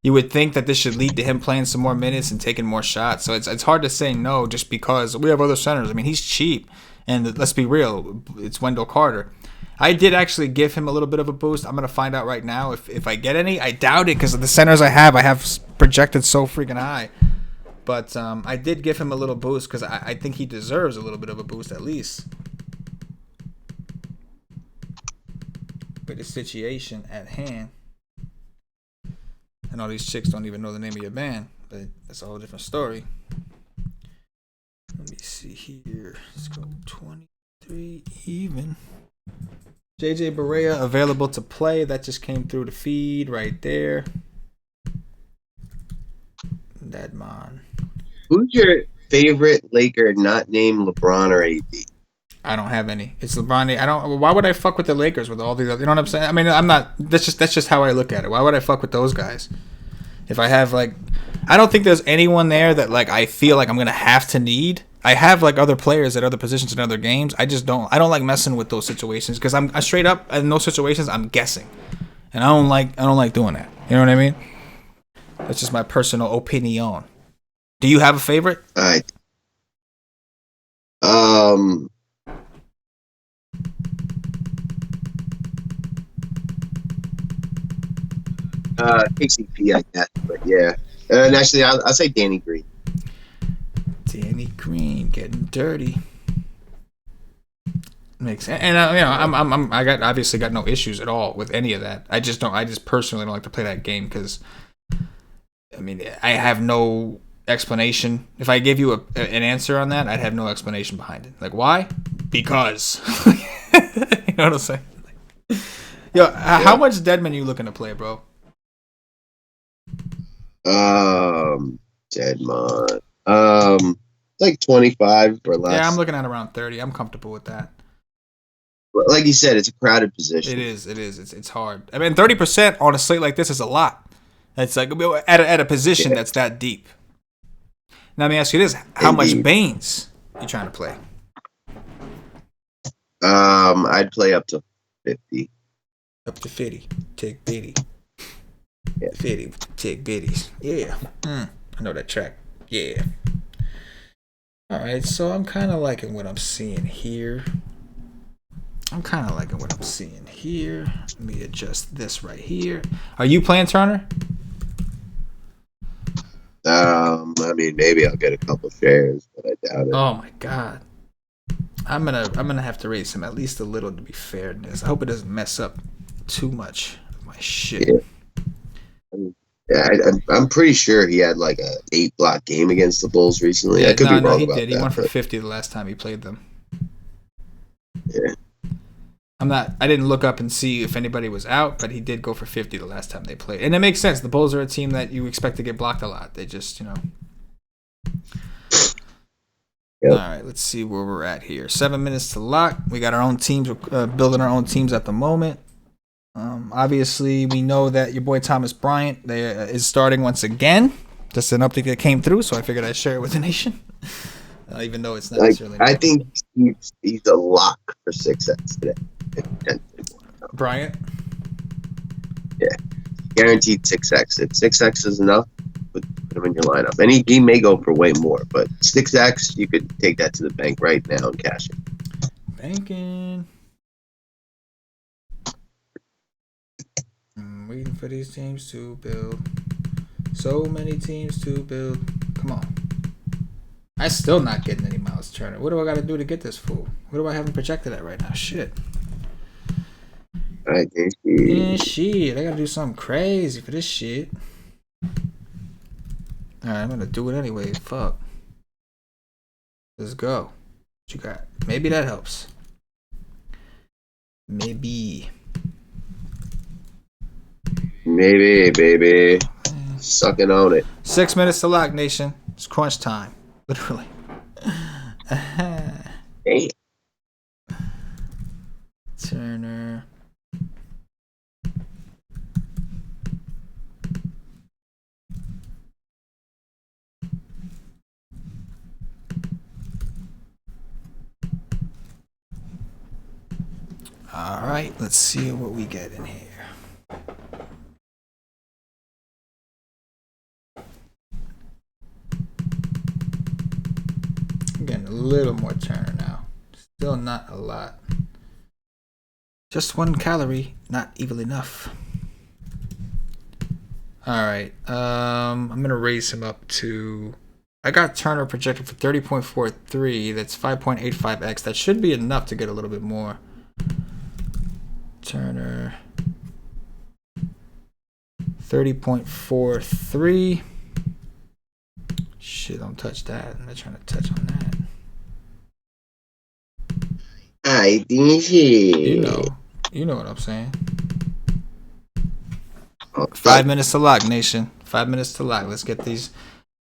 [SPEAKER 1] you would think that this should lead to him playing some more minutes and taking more shots. So it's hard to say no just because we have other centers. I mean, he's cheap, and let's be real, it's Wendell Carter. I did actually give him a little bit of a boost. I'm gonna find out right now if I get any. I doubt it because of the centers I have projected so freaking high. But I did give him a little boost because I think he deserves a little bit of a boost at least. With the situation at hand. And all these chicks don't even know the name of your band, but that's a whole different story. Let me see here. Let's go 23 even. JJ Barea available to play. That just came through the feed right there. Dedmon.
[SPEAKER 3] Who's your favorite Laker not named LeBron or AD?
[SPEAKER 1] I don't have any. It's LeBron. I don't. Why would I fuck with the Lakers with all these other? You know what I'm saying? I mean, I'm not. That's just how I look at it. Why would I fuck with those guys? If I have I don't think there's anyone there that I feel like I'm gonna have to need. I have other players at other positions in other games. I just don't. I don't like messing with those situations because I straight up in those situations I'm guessing, and I don't like doing that. You know what I mean? That's just my personal opinion. Do you have a favorite?
[SPEAKER 3] All right. KCP, I guess, but yeah. And actually, I'll say Danny Green.
[SPEAKER 1] Danny Green getting dirty. Makes sense. And obviously got no issues at all with any of that. I just personally don't like to play that game because, I mean, I have no explanation. If I gave you an answer on that, I'd have no explanation behind it. Why? Because. You know what I'm saying? Yo, how much Dedmon you looking to play, bro?
[SPEAKER 3] Dedmon. 25 or less.
[SPEAKER 1] Yeah, I'm looking at around 30. I'm comfortable with that.
[SPEAKER 3] Like you said, it's a crowded position.
[SPEAKER 1] It is. It's hard. I mean, 30% on a slate like this is a lot. It's at a position that's that deep. Now let me ask you this: how much Baines you trying to play?
[SPEAKER 3] I'd play up to 50.
[SPEAKER 1] Up to 50. Take Biddy.
[SPEAKER 3] Yeah.
[SPEAKER 1] 50. Take Biddies. Yeah. I know that track. Yeah. All right. So I'm kind of liking what I'm seeing here. Let me adjust this right here. Are you playing Turner?
[SPEAKER 3] I mean, maybe I'll get a couple shares, but I doubt it.
[SPEAKER 1] Oh my god. I'm gonna have to raise him at least a little to be fair in this. I hope it doesn't mess up too much of my shit.
[SPEAKER 3] Yeah, I'm pretty sure he had a 8-block game against the Bulls recently.
[SPEAKER 1] Yeah,
[SPEAKER 3] I could be wrong
[SPEAKER 1] he
[SPEAKER 3] about
[SPEAKER 1] did.
[SPEAKER 3] that.
[SPEAKER 1] He went for 50 the last time he played them.
[SPEAKER 3] Yeah.
[SPEAKER 1] I didn't look up and see if anybody was out, but he did go for 50 the last time they played. And it makes sense. The Bulls are a team that you expect to get blocked a lot. They just,
[SPEAKER 3] Yep.
[SPEAKER 1] All right, let's see where we're at here. 7 minutes to lock. We got our own teams. We're building our own teams at the moment. Obviously, we know that your boy Thomas Bryant is starting once again. Just an update that came through, so I figured I'd share it with the nation. Even though it's not necessarily.
[SPEAKER 3] I think he's a lock for 6X today.
[SPEAKER 1] Bryant?
[SPEAKER 3] Yeah. Guaranteed 6X. If 6X is enough, put him in your lineup. And he may go for way more, but 6X, you could take that to the bank right now and cash it.
[SPEAKER 1] Banking. I'm waiting for these teams to build. So many teams to build. Come on. I still not getting any Miles Turner. What do I got to do to get this fool? What do I have him projected at right now? Shit.
[SPEAKER 3] I think
[SPEAKER 1] shit. I got to do something crazy for this shit. Alright, I'm going to do it anyway. Fuck. Let's go. What you got? Maybe that helps. Maybe,
[SPEAKER 3] baby. Sucking on it.
[SPEAKER 1] 6 minutes to lock, nation. It's crunch time. Literally.
[SPEAKER 3] Hey.
[SPEAKER 1] Turner. All right, let's see what we get in here. I'm getting a little more Turner now. Still not a lot. Just 1 calorie, not evil enough. All right, I'm gonna raise him up to. I got Turner projected for 30.43. That's 5.85x. That should be enough to get a little bit more. Turner 30.43. Shit, don't touch that. I'm not trying to touch on that.
[SPEAKER 3] I think
[SPEAKER 1] You know what I'm saying. 5 minutes to lock, nation. 5 minutes to lock. Let's get these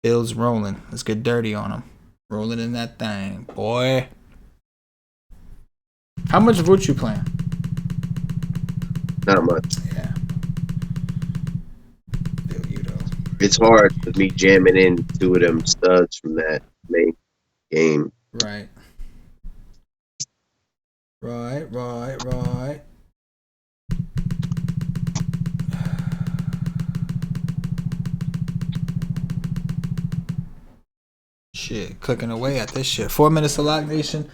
[SPEAKER 1] builds rolling. Let's get dirty on them. Rolling in that thing, boy. How much Booch you playing?
[SPEAKER 3] Not much.
[SPEAKER 1] Yeah. Feel you though.
[SPEAKER 3] It's hard with me jamming in 2 of them studs from that main game.
[SPEAKER 1] Right. Shit, clicking away at this shit. 4 minutes to lock, nation.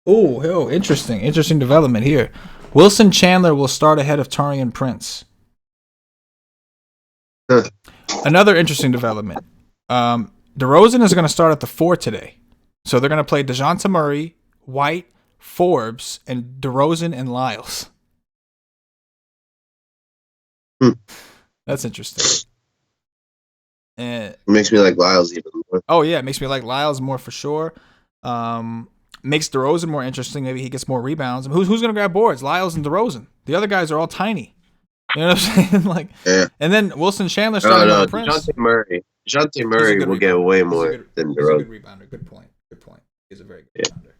[SPEAKER 1] Ooh, interesting development here. Wilson Chandler will start ahead of Taurean Prince. Another interesting development. DeRozan is going to start at the 4 today. So they're going to play DeJounte Murray, White, Forbes, and DeRozan and Lyles. That's interesting.
[SPEAKER 3] It makes me like Lyles even more.
[SPEAKER 1] Oh, yeah. It makes me like Lyles more for sure. Makes DeRozan more interesting. Maybe he gets more rebounds. Who's going to grab boards? Lyles and DeRozan. The other guys are all tiny. You know what I'm saying? Like, yeah. And then Wilson Chandler starting on Prince.
[SPEAKER 3] DeJounte Murray will get way more than DeRozan.
[SPEAKER 1] He's a good rebounder. Good point. He's a very good rebounder.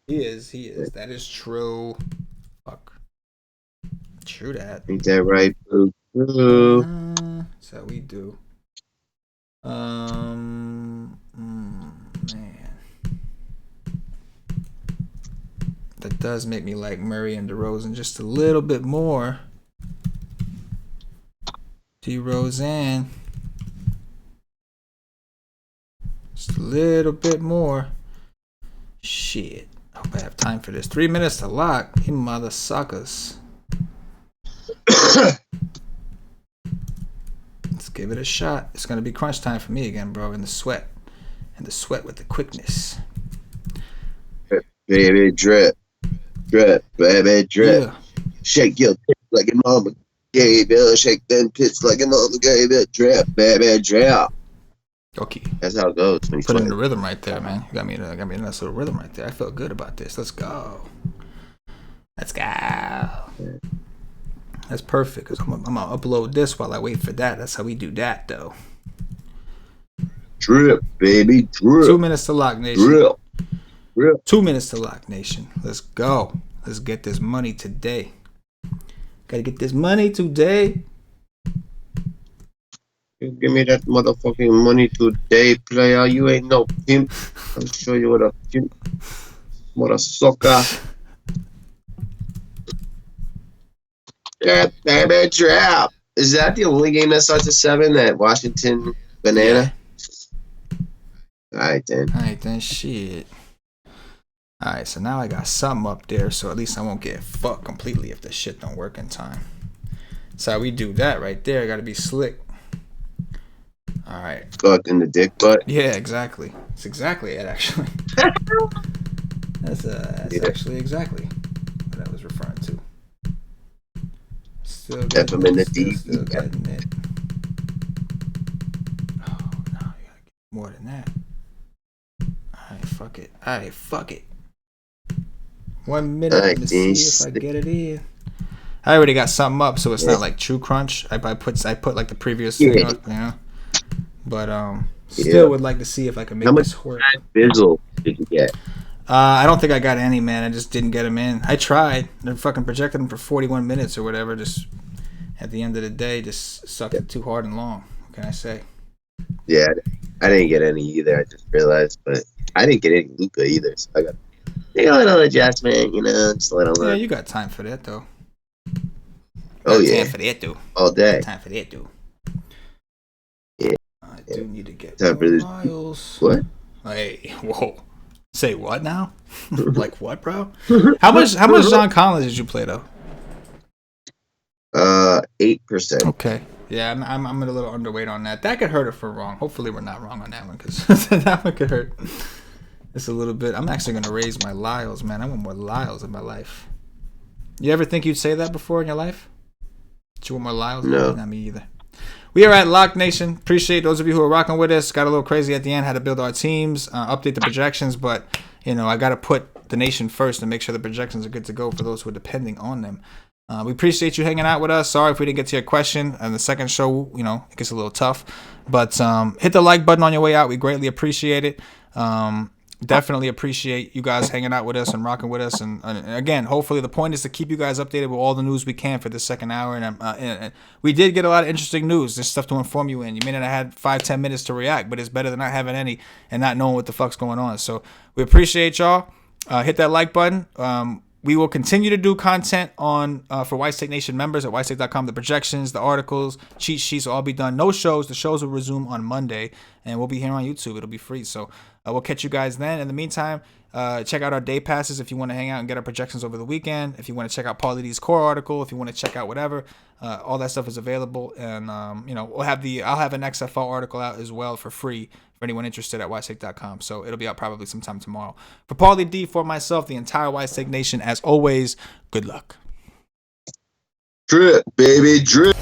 [SPEAKER 1] He is. That is true. Fuck. True that.
[SPEAKER 3] Ain't that right, Boo? True.
[SPEAKER 1] That's how we do. Man. That does make me like Murray and DeRozan just a little bit more. DeRozan. Just a little bit more. Shit. I hope I have time for this. 3 minutes to lock. You mother suckers. Let's give it a shot. It's going to be crunch time for me again, bro. In the sweat. With the quickness.
[SPEAKER 3] Baby drip. Drip, baby drip. Yeah. Shake your tits like your mama gave you. Shake them tits like your mama gave you. Drip, baby drip.
[SPEAKER 1] Okay.
[SPEAKER 3] That's how it goes.
[SPEAKER 1] Put in the rhythm right there, man. You got me a nice little rhythm right there. I feel good about this. Let's go. That's perfect, because I'm going to upload this while I wait for that. That's how we do that, though.
[SPEAKER 3] Drip, baby, drip.
[SPEAKER 1] 2 minutes to lock, nation.
[SPEAKER 3] Drip.
[SPEAKER 1] 2 minutes to lock, nation. Let's go. Let's get this money today. Gotta get this money today.
[SPEAKER 3] You give me that motherfucking money today, player. You ain't no pimp. I'll show you what a pimp. What a sucker. Yeah, baby, trap. Is that the only game that starts at 7? That Washington Banana? Yeah. Alright then,
[SPEAKER 1] shit. Alright, so now I got something up there, so at least I won't get fucked completely if the shit don't work in time. So how we do that right there. Gotta be slick. Alright.
[SPEAKER 3] Fucked in the dick butt?
[SPEAKER 1] Yeah, exactly. It's exactly it, actually. That's actually exactly what I was referring to. Still getting it. Still getting it. Oh, no, you gotta get more than that. Alright, fuck it. 1 minute. Let's see if I get it in. I already got something up, so it's not like true crunch. I put like the previous thing up, you know. But still would like to see if I can make this work.
[SPEAKER 3] How much Bizzle did you get?
[SPEAKER 1] I don't think I got any, man. I just didn't get him in. I tried. They fucking projected him for 41 minutes or whatever. Just at the end of the day, just sucked it too hard and long. What can I say?
[SPEAKER 3] Yeah, I didn't get any either. I just realized, but I didn't get any Luka either. So I got Take a little adjustment, just a little.
[SPEAKER 1] Yeah, you got time for that though.
[SPEAKER 3] Oh yeah,
[SPEAKER 1] time for that though.
[SPEAKER 3] All day.
[SPEAKER 1] Time for that though.
[SPEAKER 3] Yeah.
[SPEAKER 1] I do need to get
[SPEAKER 3] Time for
[SPEAKER 1] more
[SPEAKER 3] this.
[SPEAKER 1] miles.
[SPEAKER 3] What?
[SPEAKER 1] Hey, whoa. Say what now? Like what, bro? How much John Collins did you play though?
[SPEAKER 3] 8%.
[SPEAKER 1] Okay. Yeah, I'm a little underweight on that. That could hurt if we're wrong. Hopefully we're not wrong on that one because that one could hurt. It's a little bit. I'm actually gonna raise my Lyles, man. I want more Lyles in my life. You ever think you'd say that before in your life? That you want more Lyles?
[SPEAKER 3] No.
[SPEAKER 1] Not me either. We are at Lock Nation. Appreciate those of you who are rocking with us. Got a little crazy at the end. Had to build our teams, update the projections, but I got to put the nation first and make sure the projections are good to go for those who are depending on them. We appreciate you hanging out with us. Sorry if we didn't get to your question. And the second show, it gets a little tough, but hit the like button on your way out. We greatly appreciate it. Definitely appreciate you guys hanging out with us and rocking with us. And again, hopefully the point is to keep you guys updated with all the news we can for the second hour. And we did get a lot of interesting news. There's stuff to inform you in. You may not have had 5-10 minutes to react, but it's better than not having any and not knowing what the fuck's going on. So we appreciate y'all. Hit that like button. We will continue to do content on for WiseTake Nation members at WiseTake.com. The projections, the articles, cheat sheets will all be done. No shows. The shows will resume on Monday, and we'll be here on YouTube. It'll be free. So we'll catch you guys then. In the meantime, check out our day passes if you want to hang out and get our projections over the weekend. If you want to check out Paulie D's core article, if you want to check out whatever, all that stuff is available. And I'll have an XFL article out as well for free for anyone interested at WiseTake.com. So it'll be out probably sometime tomorrow. For Paulie D, for myself, the entire WiseTake Nation, as always, good luck.
[SPEAKER 3] Drip, baby, drip.